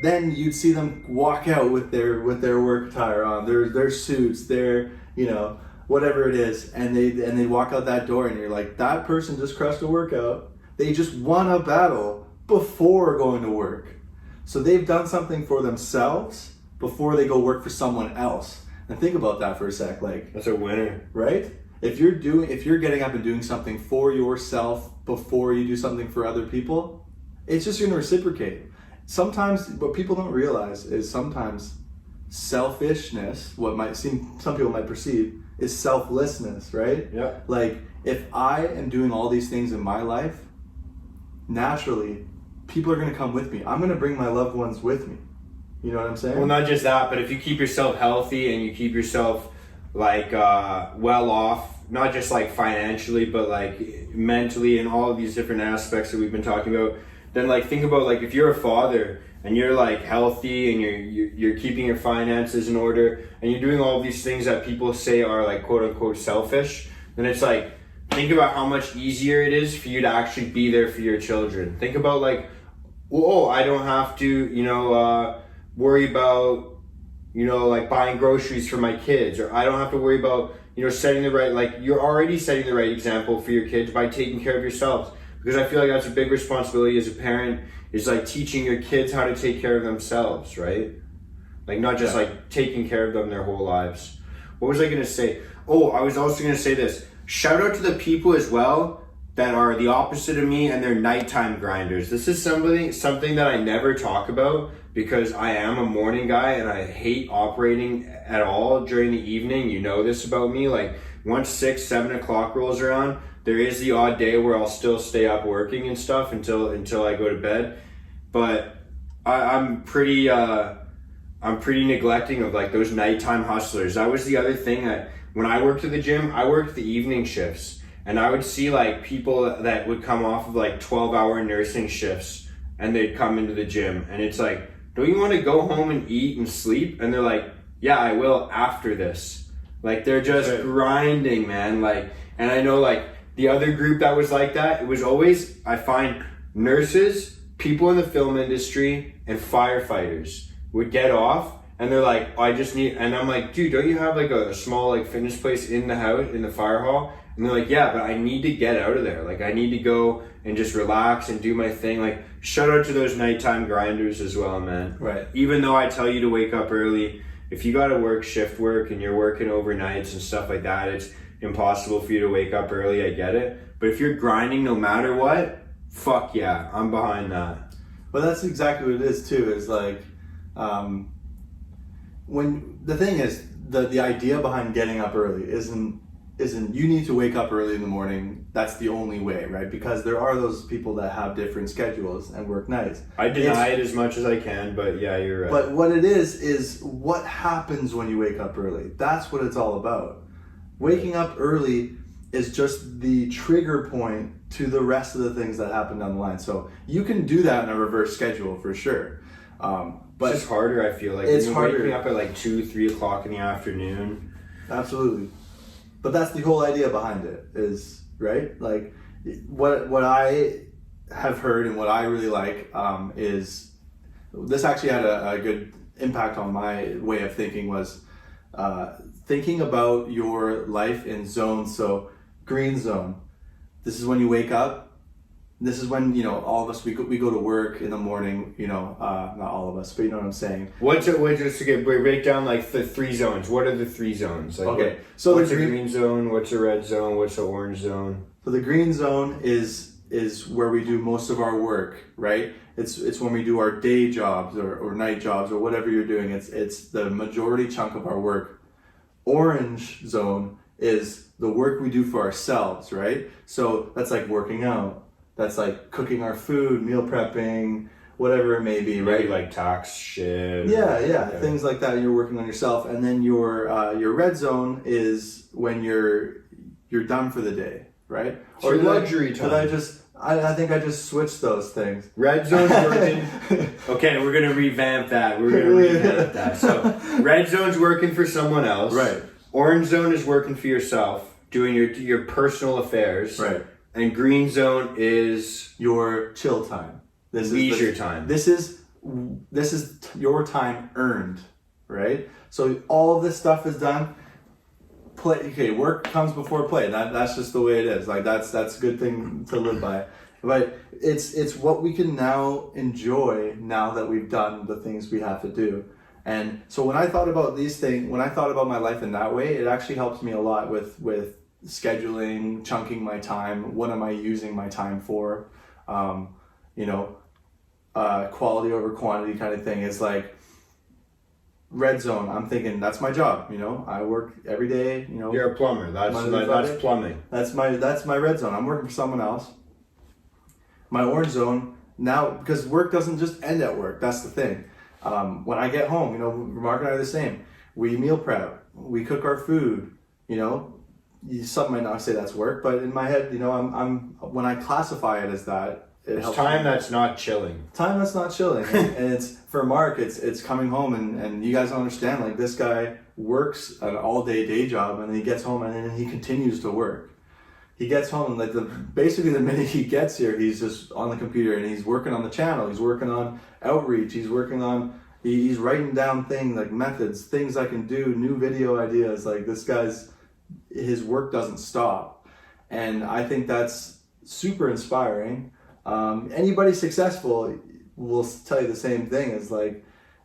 then you'd see them walk out with their work attire on, their suits, their, whatever it is, and they walk out that door, and you're like, that person just crushed a workout. They just won a battle before going to work. So they've done something for themselves before they go work for someone else. And think about that for a sec, like, that's a winner, right? If you're getting up and doing something for yourself before you do something for other people, it's just going to reciprocate. Sometimes what people don't realize is sometimes selfishness, some people might perceive, is selflessness, right? Yeah. Like, if I am doing all these things in my life, naturally, people are going to come with me. I'm going to bring my loved ones with me. You know what I'm saying? Well, not just that, but if you keep yourself healthy and you keep yourself like well off, not just like financially, but like mentally and all of these different aspects that we've been talking about, then like think about like if you're a father and you're like healthy and you're keeping your finances in order and you're doing all of these things that people say are like quote unquote selfish, then it's like think about how much easier it is for you to actually be there for your children. Think about like, I don't have to worry about like buying groceries for my kids, or I don't have to worry about setting the right, like you're already setting the right example for your kids by taking care of yourselves, because I feel like that's a big responsibility as a parent, is like teaching your kids how to take care of themselves, right? Like not just like taking care of them their whole lives. What was I going to say? I was also going to say this. Shout out to the people as well that are the opposite of me and they're nighttime grinders. This is something that I never talk about, because I am a morning guy and I hate operating at all during the evening. You know this about me. Like once 6, 7 o'clock rolls around, there is the odd day where I'll still stay up working and stuff until I go to bed. But I'm pretty neglecting of like those nighttime hustlers. That was the other thing, that when I worked at the gym, I worked the evening shifts, and I would see like people that would come off of like 12-hour nursing shifts and they'd come into the gym, and it's like, don't you want to go home and eat and sleep? And they're like, yeah, I will after this. Like, they're just grinding, man. Like, and I know, like, the other group that was like that, it was always, I find, nurses, people in the film industry, and firefighters would get off, and they're like, oh, I just need, and I'm like, dude, don't you have like a small like fitness place in the house, in the fire hall? And they're like, yeah, but I need to get out of there. Like, I need to go and just relax and do my thing. Like, shout out to those nighttime grinders as well, man. Right. Even though I tell you to wake up early, if you got to work shift work and you're working overnights and stuff like that, it's impossible for you to wake up early. I get it. But if you're grinding no matter what, fuck yeah, I'm behind that. But that's exactly what it is too, is like, when the thing is, the idea behind getting up early isn't you need to wake up early in the morning. That's the only way, right? Because there are those people that have different schedules and work nights. I deny it as much as I can, but yeah, you're right. But what it is what happens when you wake up early. That's what it's all about. Waking up early is just the trigger point to the rest of the things that happen down the line. So you can do that in a reverse schedule for sure. But it's just harder, I feel like. It's when you're harder. waking up at like 2-3 o'clock in the afternoon. Absolutely. But that's the whole idea behind it, is, right? Like, what I have heard and what I really like is, this actually had a good impact on my way of thinking, was thinking about your life in zones. So green zone, this is when you wake up. This is when, you know, all of us, we go to work in the morning, you know, not all of us, but you know what I'm saying. Just to break down like the 3 zones. What are the 3 zones? Like, Okay, so what's a green zone? What's a red zone? What's an orange zone? So the green zone is where we do most of our work, right? It's when we do our day jobs or night jobs or whatever you're doing. It's the majority chunk of our work. Orange zone is the work we do for ourselves, right? So that's like working out. That's like cooking our food, meal prepping, whatever it may be, right? Maybe like tax shit. Yeah, things like that. You're working on yourself, and then your red zone is when you're done for the day, right? Or luxury time. I think I just switched those things. Red zone's working. Okay, we're gonna revamp that. So red zone's working for someone else. Right. Orange zone is working for yourself, doing your personal affairs. Right. And green zone is your chill time. This leisure is time. This is your time earned, right? So all of this stuff is done. Play. Okay, work comes before play. That's just the way it is. Like that's a good thing to live by. But it's what we can now enjoy now that we've done the things we have to do. And so when I thought about these things, when I thought about my life in that way, it actually helps me a lot with scheduling, chunking my time. What am I using my time for? Quality over quantity kind of thing. It's like red zone. I'm thinking that's my job. You know, I work every day. You know, you're a plumber. That's plumbing. That's my red zone. I'm working for someone else. My orange zone now, because work doesn't just end at work. That's the thing. When I get home, you know, Mark and I are the same. We meal prep. We cook our food. You know. Some might not say that's work, but in my head, you know, I'm when I classify it as that, it's time that's not chilling. Time that's not chilling, and it's for Mark. It's coming home, and you guys don't understand. Like, this guy works an all-day day job, and then he gets home, and then he continues to work. He gets home, like basically the minute he gets here, he's just on the computer and he's working on the channel. He's working on outreach. He's working on. He's writing down things like methods, things I can do, new video ideas. Like, this guy's. His work doesn't stop, and I think that's super inspiring. Anybody successful will tell you the same thing. Is like,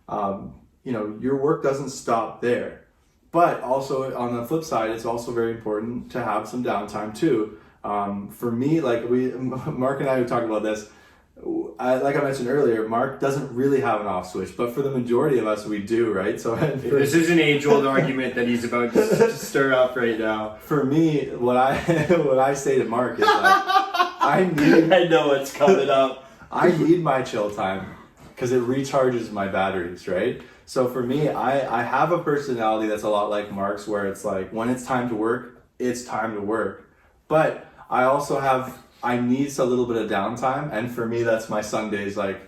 your work doesn't stop there, but also on the flip side, it's also very important to have some downtime too. For me, like Mark and I were talking about this. Like I mentioned earlier, Mark doesn't really have an off switch, but for the majority of us, we do, right? So this is an age-old argument that he's about to stir up right now. For me, what I say to Mark is like, I know it's coming up. I need my chill time because it recharges my batteries, right? So for me, I have a personality that's a lot like Mark's, where it's like when it's time to work, it's time to work. But I also have I need a little bit of downtime, and for me, that's my Sundays. Like,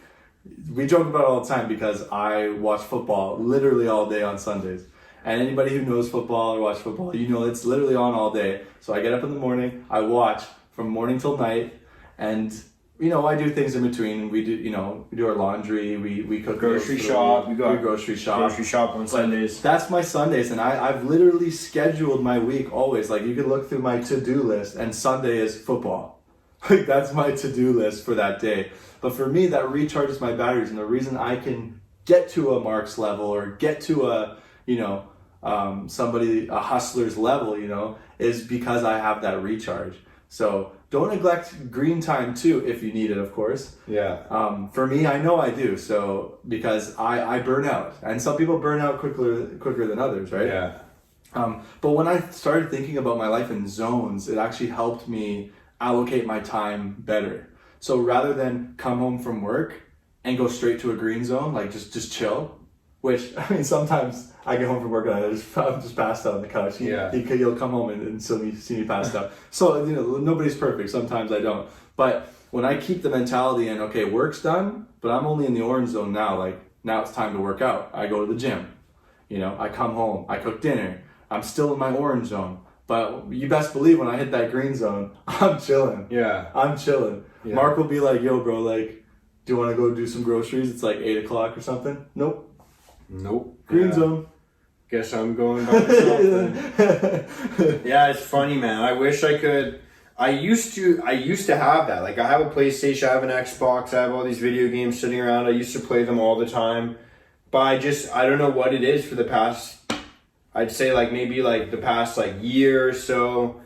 we joke about it all the time because I watch football literally all day on Sundays. And anybody who knows football or watch football, you know it's literally on all day. So I get up in the morning, I watch from morning till night, and you know, I do things in between. We do, you know, we do our laundry, we cook Grocery shop. we go grocery shop on Sundays. That's my Sundays, and I've literally scheduled my week always. Like, you can look through my to-do list, and Sunday is football. Like, that's my to-do list for that day. But for me, that recharges my batteries, and the reason I can get to a Mark's level or get to a, you know, a hustler's level, you know, is because I have that recharge. So don't neglect green time too, if you need it, of course. Yeah. For me, I know I do. So because I burn out, and some people burn out quicker than others, right? Yeah. But when I started thinking about my life in zones, it actually helped me allocate my time better. So rather than come home from work and go straight to a green zone, like just chill, which, I mean, sometimes I get home from work and I'm just passed out on the couch. You'll come home and see me passed out. So, you know, nobody's perfect. Sometimes I don't. But when I keep the mentality in, okay, work's done, but I'm only in the orange zone now. Like, now it's time to work out. I go to the gym. You know, I come home. I cook dinner. I'm still in my orange zone. But you best believe when I hit that green zone, I'm chilling. Yeah. I'm chilling. Yeah. Mark will be like, yo, bro, like, do you want to go do some groceries? It's like 8 o'clock or something. Nope. Green zone. Guess I'm going by myself then. Yeah, it's funny, man. I wish I could. I used to have that. Like, I have a PlayStation, I have an Xbox, I have all these video games sitting around. I used to play them all the time. But I don't know what it is for the past, I'd say like maybe like the past like year or so.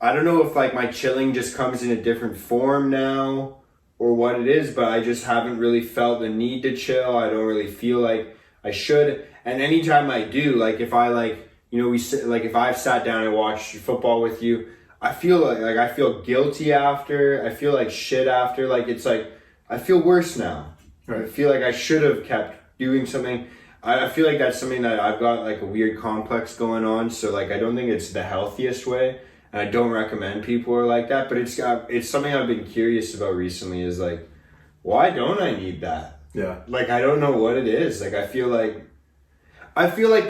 I don't know if like my chilling just comes in a different form now or what it is, but I just haven't really felt the need to chill. I don't really feel like I should. And anytime I do, like if I like, you know, if I've sat down and watched football with you, I feel like I feel guilty after. I feel like shit after. Like, it's like, I feel worse now. Right. I feel like I should have kept doing something. I feel like that's something that I've got like a weird complex going on. So like, I don't think it's the healthiest way. And I don't recommend people are like that. But it's something I've been curious about recently is like, why don't I need that? Yeah. Like, I don't know what it is. Like, I feel like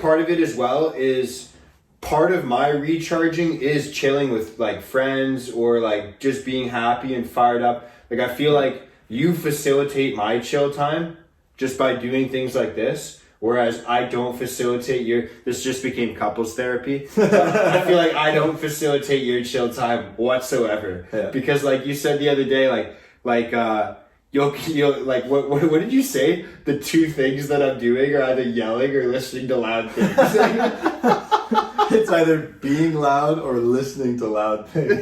part of it as well is part of my recharging is chilling with like friends or like just being happy and fired up. Like, I feel like you facilitate my chill time just by doing things like this, whereas I don't facilitate this just became couples therapy. I feel like I don't facilitate your chill time whatsoever. Yeah. Because like you said the other day, you'll like what did you say? The two things that I'm doing are either yelling or listening to loud things. It's either being loud or listening to loud things.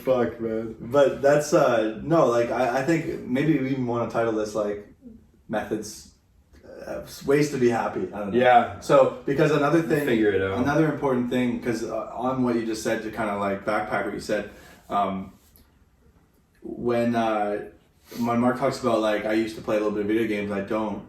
Fuck, man. But that's no, like I think maybe we even want to title this like methods, ways to be happy. I don't know. Yeah. So because another thing, figure it out. Another important thing, because on what you just said, to kind of like backpack what you said. When Mark talks about like I used to play a little bit of video games, I don't,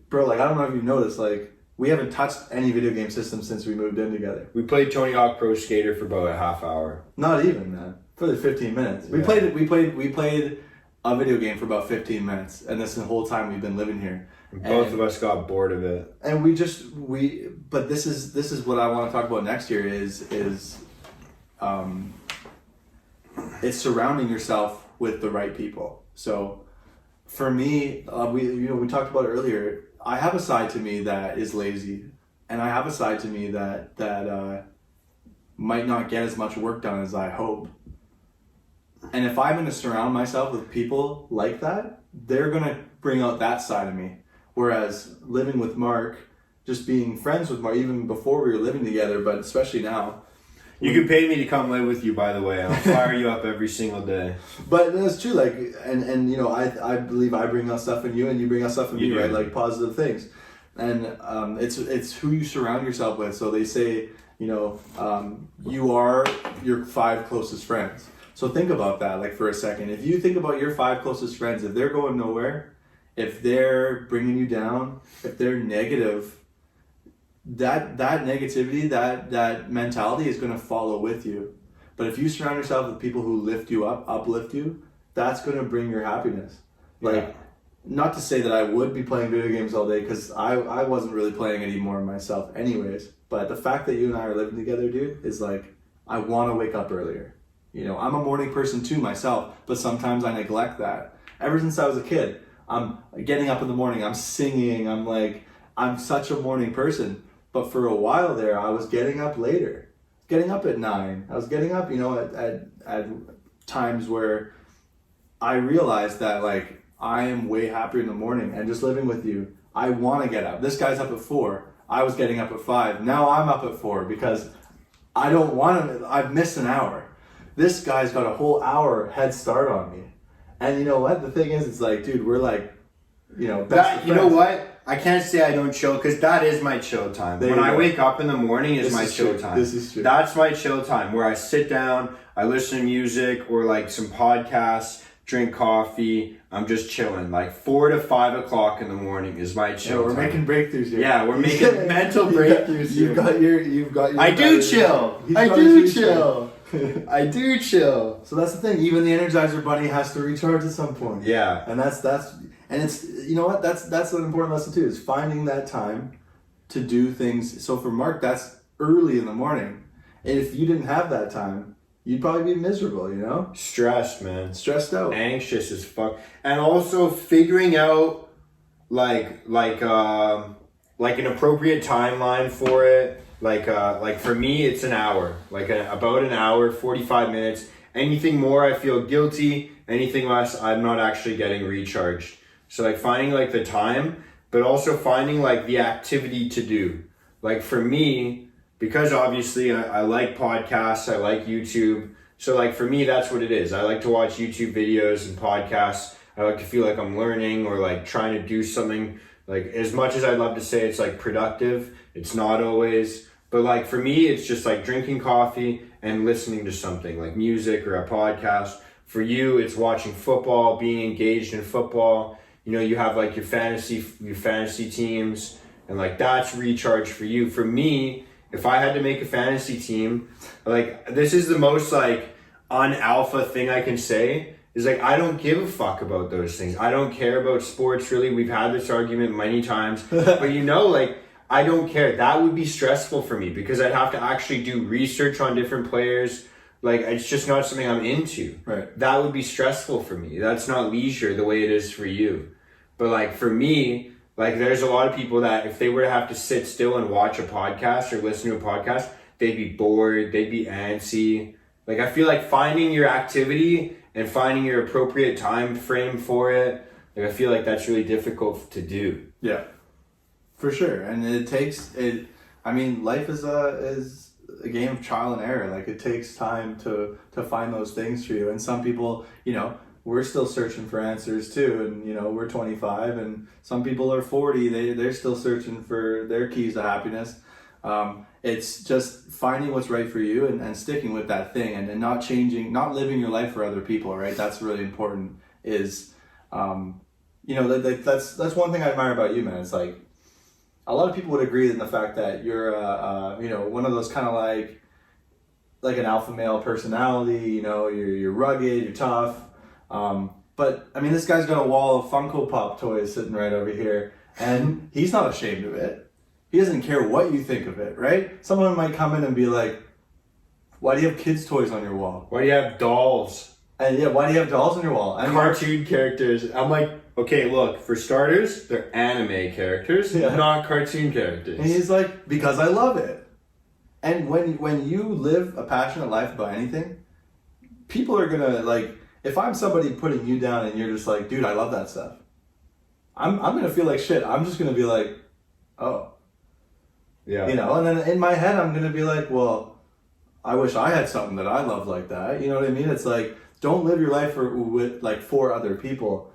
bro. Like, I don't know if you've noticed, like we haven't touched any video game system since we moved in together. We played Tony Hawk Pro Skater for about a half hour. Not even, man. For the 15 minutes. We played a video game for about 15 minutes, and this whole time we've been living here. Both of us got bored of it. And but this is what I want to talk about next year is it's surrounding yourself with the right people. So for me, we talked about it earlier. I have a side to me that is lazy, and I have a side to me that might not get as much work done as I hope. And if I'm going to surround myself with people like that, they're going to bring out that side of me. Whereas living with Mark, just being friends with Mark, even before we were living together, but especially now. You can pay me to come live with you, by the way. I'll fire you up every single day. But that's true. Like, and you know, I believe I bring out stuff in you, and you bring out stuff in me, right? Like positive things. And it's who you surround yourself with. So they say, you know, you are your 5 closest friends. So think about that, like for a second. If you think about your 5 closest friends, if they're going nowhere, if they're bringing you down, if they're negative, that negativity, that mentality is going to follow with you. But if you surround yourself with people who lift you up, uplift you, that's going to bring your happiness. Like, not to say that I would be playing video games all day, because I wasn't really playing anymore myself anyways. But the fact that you and I are living together, dude, is like, I want to wake up earlier. You know, I'm a morning person too myself, but sometimes I neglect that. Ever since I was a kid, I'm getting up in the morning, I'm singing, I'm such a morning person. But for a while there, I was getting up later, getting up at 9. I was getting up, you know, at times where I realized that, like, I am way happier in the morning. And just living with you, I want to get up. This guy's up at 4. I was getting up at 5. Now I'm up at 4 because I don't want to. I've missed an hour. This guy's got a whole hour head start on me. And you know what? The thing is, it's like, dude, we're like, you know, best of You know friends. what? I can't say I don't chill, because that is my chill time. There When you I go. wake up in the morning is my chill true. time. This is true. That's my chill time, where I sit down, I listen to music or like some podcasts, drink coffee. I'm just chilling. Like 4 to 5 o'clock in the morning is my chill We're time. making breakthroughs here. Yeah, we're making mental breakthroughs here. You've got your. I do chill. He's I got do his chill. I do chill. So that's the thing. Even the Energizer Bunny has to recharge at some point. Yeah. And that's and it's, you know what, that's an important lesson too, is finding that time to do things. So for Mark, that's early in the morning. And if you didn't have that time, you'd probably be miserable, you know? Stressed, man. Stressed out. Anxious as fuck. And also figuring out like an appropriate timeline for it. Like for me, it's an hour. About an hour, 45 minutes. Anything more, I feel guilty. Anything less, I'm not actually getting recharged. So like finding like the time, but also finding like the activity to do. Like for me, because obviously I like podcasts, I like YouTube. So like for me, that's what it is. I like to watch YouTube videos and podcasts. I like to feel like I'm learning or like trying to do something. Like, as much as I'd love to say it's like productive, it's not always. But like for me, it's just like drinking coffee and listening to something like music or a podcast. For you, it's watching football, being engaged in football. You know, you have like your fantasy teams, and like that's recharge for you. For me, if I had to make a fantasy team, like this is the most like un-alpha thing I can say, is like I don't give a fuck about those things. I don't care about sports really. We've had this argument many times, but you know, like I don't care. That would be stressful for me because I'd have to actually do research on different players. Like, it's just not something I'm into. Right. That would be stressful for me. That's not leisure the way it is for you. But like for me, like there's a lot of people that if they were to have to sit still and watch a podcast or listen to a podcast, they'd be bored, they'd be antsy. Like I feel like finding your activity and finding your appropriate time frame for it, like I feel like that's really difficult to do. Yeah, for sure. And it takes it. I mean, life is a game of trial and error. Like it takes time to find those things for you. And some people, you know, we're still searching for answers too. And you know, we're 25, and some people are 40. They're still searching for their keys to happiness. It's just finding what's right for you and sticking with that thing and not changing, not living your life for other people, right? That's really important. Is, you know, that's one thing I admire about you, man. It's like, a lot of people would agree in the fact that you're, you know, one of those kind of like an alpha male personality. You know, you're rugged, you're tough. But I mean, this guy's got a wall of Funko Pop toys sitting right over here, and he's not ashamed of it. He doesn't care what you think of it, right? Someone might come in and be like, "Why do you have kids' toys on your wall? Why do you have dolls? And yeah, why do you have dolls on your wall?" And Cartoon characters. I'm like, okay, look, for starters, they're anime characters, not cartoon characters. And he's like, "Because I love it." And when you live a passionate life about anything, people are gonna like. If I'm somebody putting you down and you're just like, "Dude, I love that stuff," I'm gonna feel like shit. I'm just gonna be like, "Oh." Yeah. You know, and then in my head, I'm going to be like, well, I wish I had something that I love like that. You know what I mean? It's like, don't live your life for other people.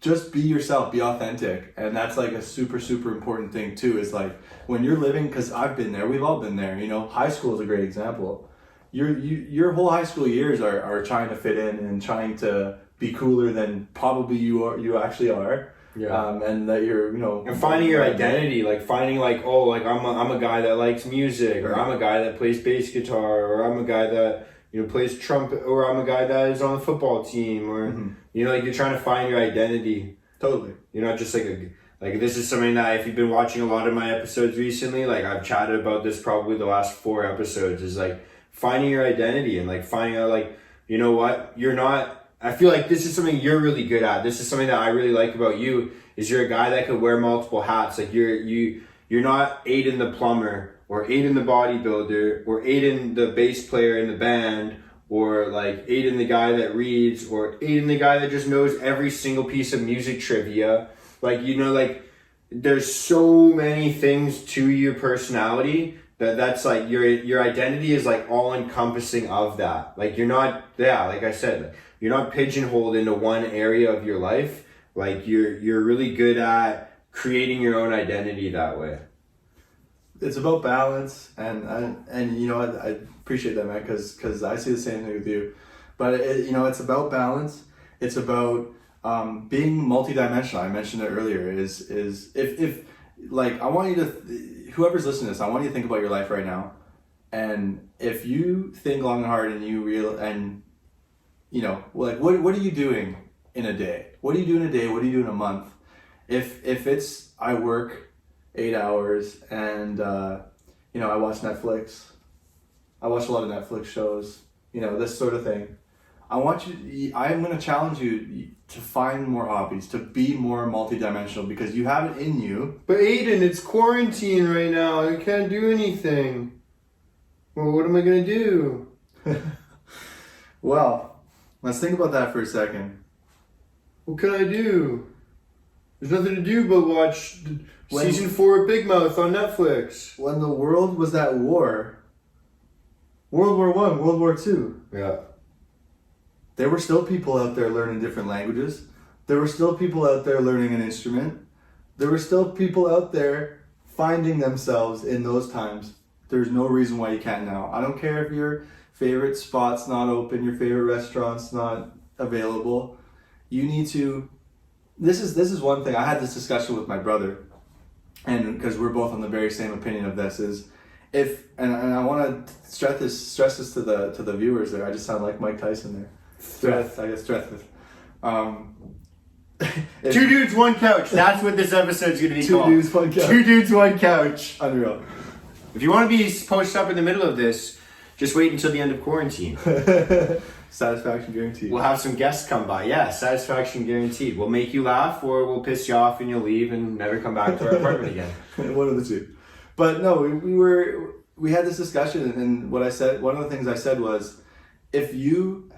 Just be yourself, be authentic. And that's like a super, super important thing too, is like when you're living, because I've been there, we've all been there, you know, high school is a great example. Your whole high school years are trying to fit in and trying to be cooler than probably you actually are. Yeah. And that you're, you know, and finding your identity, like finding like, oh, like I'm a guy that likes music, or I'm a guy that plays bass guitar, or I'm a guy that plays trumpet, or I'm a guy that is on the football team, or like you're trying to find your identity. Totally. You're not just like this is something that if you've been watching a lot of my episodes recently, like I've chatted about this probably the last 4 episodes, is like finding your identity and like finding out like, you know what, you're not, I feel like this is something you're really good at. This is something that I really like about you, is you're a guy that could wear multiple hats. Like you're not Aidan the plumber, or Aidan the bodybuilder, or Aidan the bass player in the band, or like Aidan the guy that reads, or Aidan the guy that just knows every single piece of music trivia. Like, like there's so many things to your personality that's like your identity is like all encompassing of that. Like you're not, like I said, you're not pigeonholed into one area of your life. Like you're really good at creating your own identity that way. It's about balance, and you know what, I appreciate that, man, because I see the same thing with you. But it's about balance. It's about being multidimensional. I mentioned it earlier. Is if like, I want you to, whoever's listening to this, I want you to think about your life right now, and if you think long and hard and like what are you doing in a day? What do you do in a day? What do you do in a month? If it's, I work 8 hours and I watch Netflix. I watch a lot of Netflix shows. This sort of thing. I'm going to challenge you to find more hobbies, to be more multidimensional, because you have it in you. But Aidan, it's quarantine right now. I can't do anything. Well, what am I going to do? Well, let's think about that for a second. What can I do? There's nothing to do but watch season 4 of Big Mouth on Netflix. When the world was at war, World War I, World War II. Yeah. There were still people out there learning different languages. There were still people out there learning an instrument. There were still people out there finding themselves in those times. There's no reason why you can't now. I don't care if your favorite spot's not open, your favorite restaurant's not available. You need to... This is one thing. I had this discussion with my brother, and because we're both on the very same opinion of this, is and I want to stress this to the viewers there. I just sound like Mike Tyson there. Stress. Two dudes, one couch. That's what this episode's going to be called. 2 dudes, 1 couch. 2 dudes, 1 couch. Unreal. If you want to be posted up in the middle of this, just wait until the end of quarantine. Satisfaction guaranteed. We'll have some guests come by. Yeah, satisfaction guaranteed. We'll make you laugh, or we'll piss you off and you'll leave and never come back to our apartment again. One of the two. But no, we had this discussion, and one of the things I said was, if you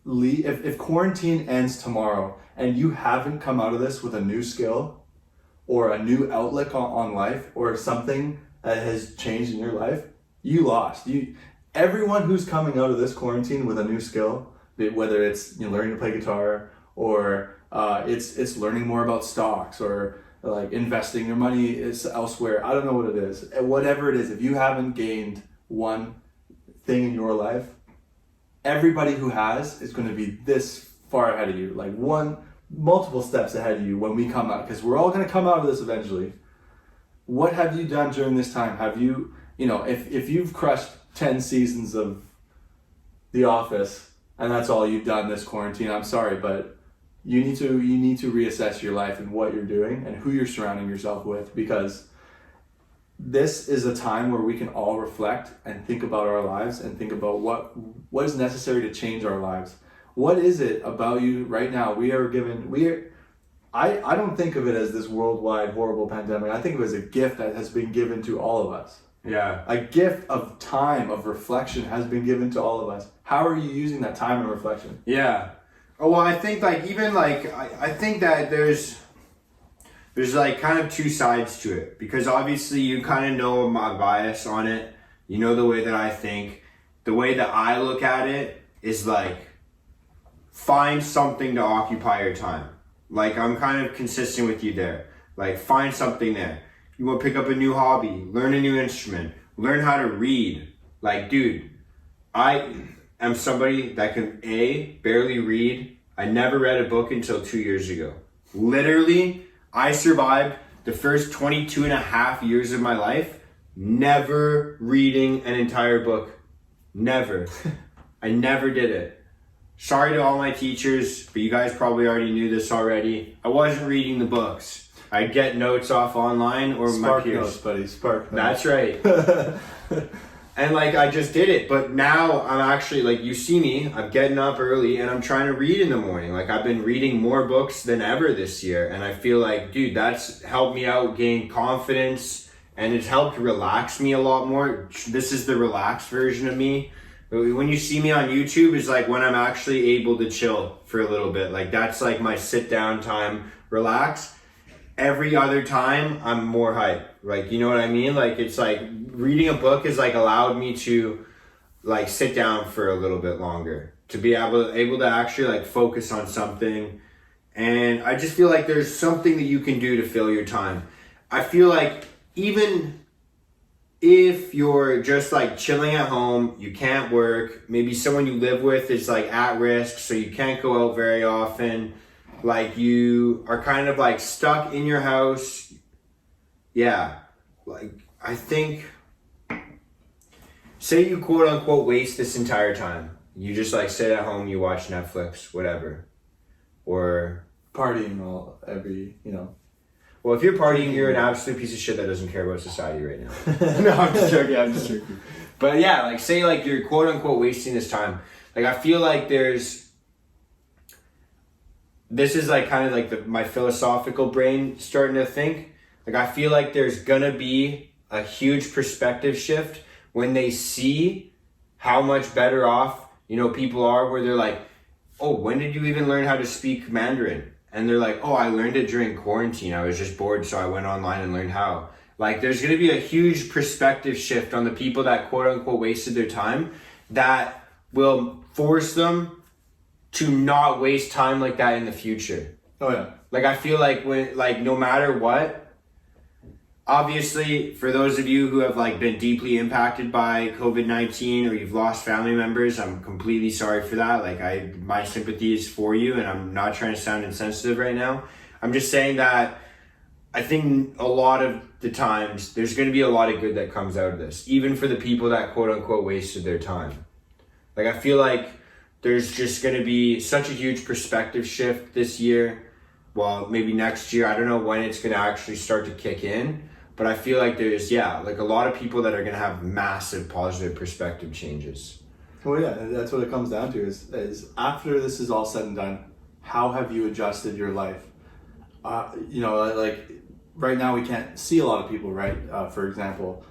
leave, if quarantine ends tomorrow and you haven't come out of this with a new skill or a new outlook on life, or something that has changed in your life, you lost. Everyone who's coming out of this quarantine with a new skill, whether it's learning to play guitar, or it's learning more about stocks, or like investing your money is elsewhere. I don't know what it is. Whatever it is, if you haven't gained one thing in your life, everybody who has is going to be this far ahead of you, like multiple steps ahead of you when we come out, because we're all going to come out of this eventually. What have you done during this time? Have you, if you've crushed 10 seasons of The Office and that's all you've done this quarantine, I'm sorry, but you need to reassess your life and what you're doing and who you're surrounding yourself with, because this is a time where we can all reflect and think about our lives and think about what is necessary to change our lives. What is it about you right now? I don't think of it as this worldwide horrible pandemic. I think of it as a gift that has been given to all of us. Yeah. A gift of time, of reflection has been given to all of us. How are you using that time and reflection? Yeah. Oh, well, I think I think that there's like kind of two sides to it, because obviously you kind of know my bias on it. You know the way that I think. The way that I look at it is like, find something to occupy your time. Like, I'm kind of consistent with you there. Like, find something there. You want to pick up a new hobby, learn a new instrument, learn how to read. Like, dude, I am somebody that can barely read. I never read a book until 2 years ago. Literally, I survived the first 22 and a half years of my life never reading an entire book. Never. I never did it. Sorry to all my teachers, but you guys probably already knew this already. I wasn't reading the books. I'd get notes off online or my peers. Notes, buddy. Spark notes. That's right. And like I just did it, but now I'm actually like, you see me, I'm getting up early and I'm trying to read in the morning. Like I've been reading more books than ever this year, and I feel like, dude, that's helped me out gain confidence, and it's helped relax me a lot more. This is the relaxed version of me. When you see me on YouTube is like when I'm actually able to chill for a little bit. Like that's like my sit down time, relax. Every other time I'm more hype. Like, you know what I mean? Like it's like reading a book has like allowed me to like sit down for a little bit longer, to be able to actually like focus on something. And I just feel like there's something that you can do to fill your time. I feel like even if you're just like chilling at home, you can't work, maybe someone you live with is like at risk, so you can't go out very often. Like you are kind of like stuck in your house. Yeah. Like I think, say you quote unquote waste this entire time. You just like sit at home, you watch Netflix, whatever. Or partying all every, you know. Well, if you're partying, you're an absolute piece of shit that doesn't care about society right now. No, I'm just joking. But yeah, like say like you're quote unquote wasting this time. Like I feel like this is like kind of like my philosophical brain starting to think. Like I feel like there's gonna be a huge perspective shift when they see how much better off, you know, people are, where they're like, oh, when did you even learn how to speak Mandarin? And they're like, oh, I learned it during quarantine. I was just bored, so I went online and learned how. Like there's gonna be a huge perspective shift on the people that quote unquote wasted their time, that will force them to not waste time like that in the future. Oh yeah. Like I feel like when, like no matter what, obviously for those of you who have like been deeply impacted by COVID-19 or you've lost family members, I'm completely sorry for that. Like my sympathy is for you, and I'm not trying to sound insensitive right now. I'm just saying that I think a lot of the times there's going to be a lot of good that comes out of this, even for the people that quote unquote wasted their time. Like I feel like there's just going to be such a huge perspective shift this year. Well, maybe next year. I don't know when it's going to actually start to kick in. But I feel like there's, like a lot of people that are going to have massive positive perspective changes. Well, yeah, that's what it comes down to is after this is all said and done, how have you adjusted your life? You know, like right now we can't see a lot of people, right? For example,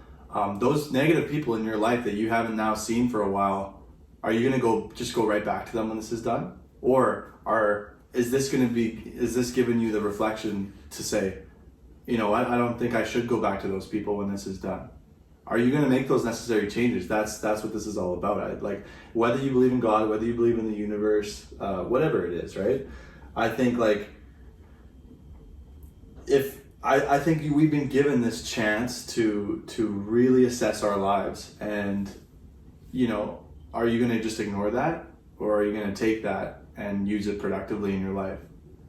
those negative people in your life that you haven't now seen for a while, are you going to go right back to them when this is done? Or is this giving you the reflection to say, you know, I don't think I should go back to those people when this is done? Are you going to make those necessary changes? That's what this is all about. Like whether you believe in God, whether you believe in the universe, whatever it is, right? I think like I think we've been given this chance to really assess our lives, and you know, are you going to just ignore that, or are you going to take that and use it productively in your life,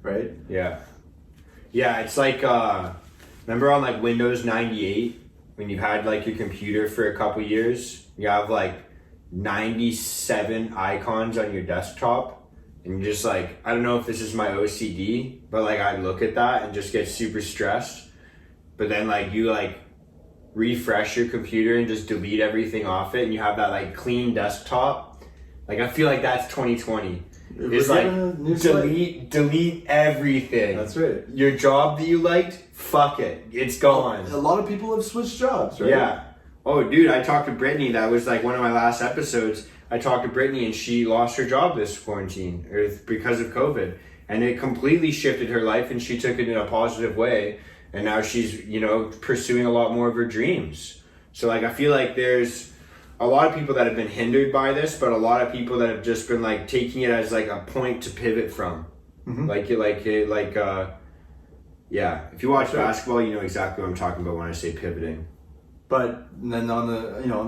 right? Yeah, it's like remember on like Windows 98 when you've had like your computer for a couple years, you have like 97 icons on your desktop, and you're just like, I don't know if this is my OCD, but like I look at that and just get super stressed. But then like you like refresh your computer and just delete everything off it, and you have that like clean desktop. Like I feel like that's 2020. It's like delete everything. That's right. Your job that you liked, fuck it, it's gone. A lot of people have switched jobs, right? Yeah. Oh, dude, I talked to Brittany. That was like one of my last episodes. I talked to Brittany, and she lost her job this quarantine or because of COVID, and it completely shifted her life, and she took it in a positive way. And now she's, you know, pursuing a lot more of her dreams. So like, I feel like there's a lot of people that have been hindered by this, but a lot of people that have just been like taking it as like a point to pivot from. Mm-hmm. Yeah. If you watch basketball, you know exactly what I'm talking about when I say pivoting. But then on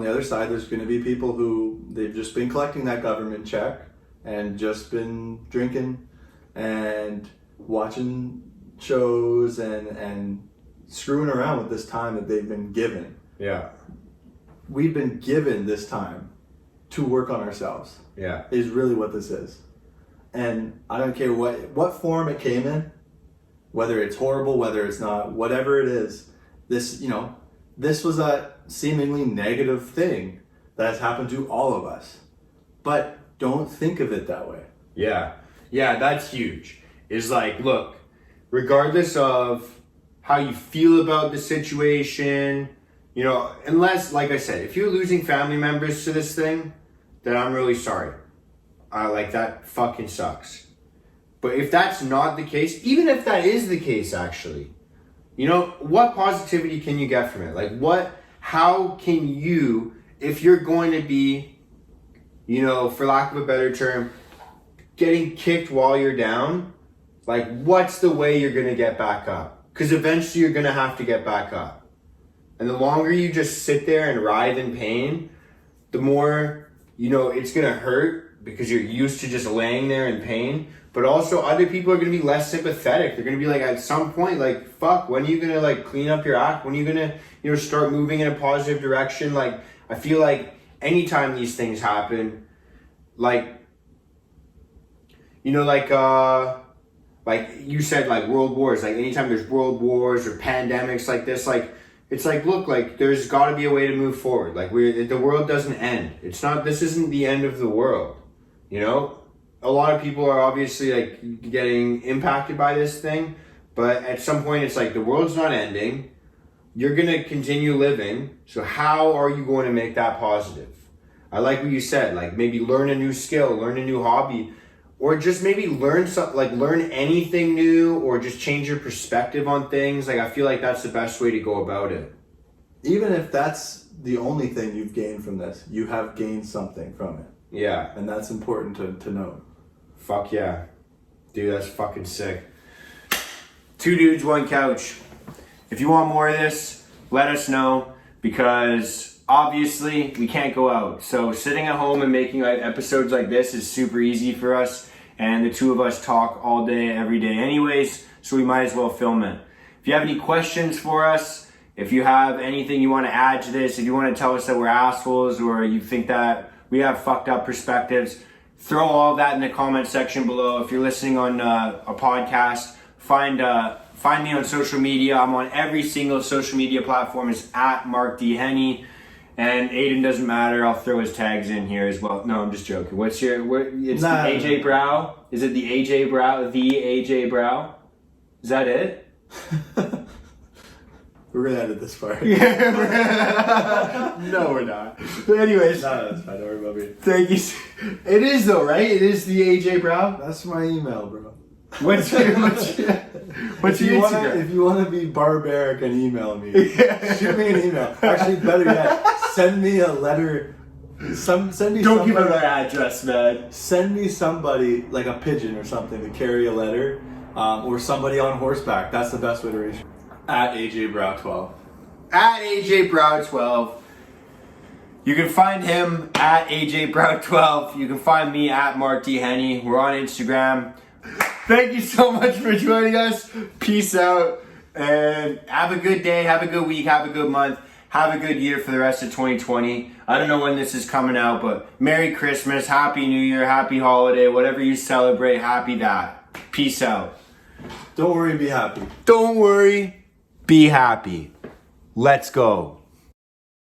the other side, there's going to be people who they've just been collecting that government check and just been drinking and watching shows and screwing around with this time that they've been given. Yeah. We've been given this time to work on ourselves. Yeah. Is really what this is. And I don't care what form it came in, whether it's horrible, whether it's not, whatever it is, this was a seemingly negative thing that has happened to all of us. But don't think of it that way. Yeah. Yeah, that's huge. Is like, look, regardless of how you feel about the situation, unless, like I said, if you're losing family members to this thing, then I'm really sorry. Like, that fucking sucks. But if that's not the case, even if that is the case, actually, what positivity can you get from it? Like, how can you, if you're going to be, for lack of a better term, getting kicked while you're down, like, what's the way you're going to get back up? Because eventually you're going to have to get back up. And the longer you just sit there and writhe in pain, the more, it's going to hurt because you're used to just laying there in pain. But also other people are going to be less sympathetic. They're going to be like, at some point, like, fuck, when are you going to, like, clean up your act? When are you going to, start moving in a positive direction? Like, I feel like anytime these things happen, like you said, like, world wars, like, anytime there's world wars or pandemics like this, like, it's like, look, like, there's got to be a way to move forward. Like, the world doesn't end. This isn't the end of the world, A lot of people are obviously, like, getting impacted by this thing, but at some point it's like, the world's not ending. You're going to continue living, so how are you going to make that positive? I like what you said, like, maybe learn a new skill, learn a new hobby, or just maybe learn anything new, or just change your perspective on things. Like, I feel like that's the best way to go about it. Even if that's the only thing you've gained from this, you have gained something from it. Yeah. And that's important to note. Fuck yeah. Dude, that's fucking sick. 2 dudes, 1 couch. If you want more of this, let us know, because obviously we can't go out. So sitting at home and making episodes like this is super easy for us, and the two of us talk all day, every day anyways, so we might as well film it. If you have any questions for us, if you have anything you want to add to this, if you want to tell us that we're assholes, or you think that we have fucked up perspectives, throw all that in the comment section below. If you're listening on a podcast, find me on social media. I'm on every single social media platform. It's at Mark D. Henny. And Aidan doesn't matter. I'll throw his tags in here as well. No, I'm just joking. It's the AJ Brow? Is it the AJ Brow? The AJ Brow? Is that it? We're gonna edit this part. No, we're not. But anyways. No, that's fine. Don't worry about me. Thank you. It is though, right? It is the AJ Brow? That's my email, bro. What's your Instagram? If you want to be barbaric and email me, shoot me an email. Actually, better yet, send me a letter. Don't give out our address, man. Send me somebody, like a pigeon or something, to carry a letter, or somebody on horseback. That's the best way to reach me. At AJ Brow 12. At AJ Brow 12. You can find him at AJ Brow 12. You can find me at Mark D. Henny. We're on Instagram. Thank you so much for joining us. Peace out. And have a good day. Have a good week. Have a good month. Have a good year for the rest of 2020. I don't know when this is coming out, but Merry Christmas, Happy New Year, Happy Holiday, whatever you celebrate, happy that. Peace out. Don't worry, be happy. Don't worry, be happy. Let's go.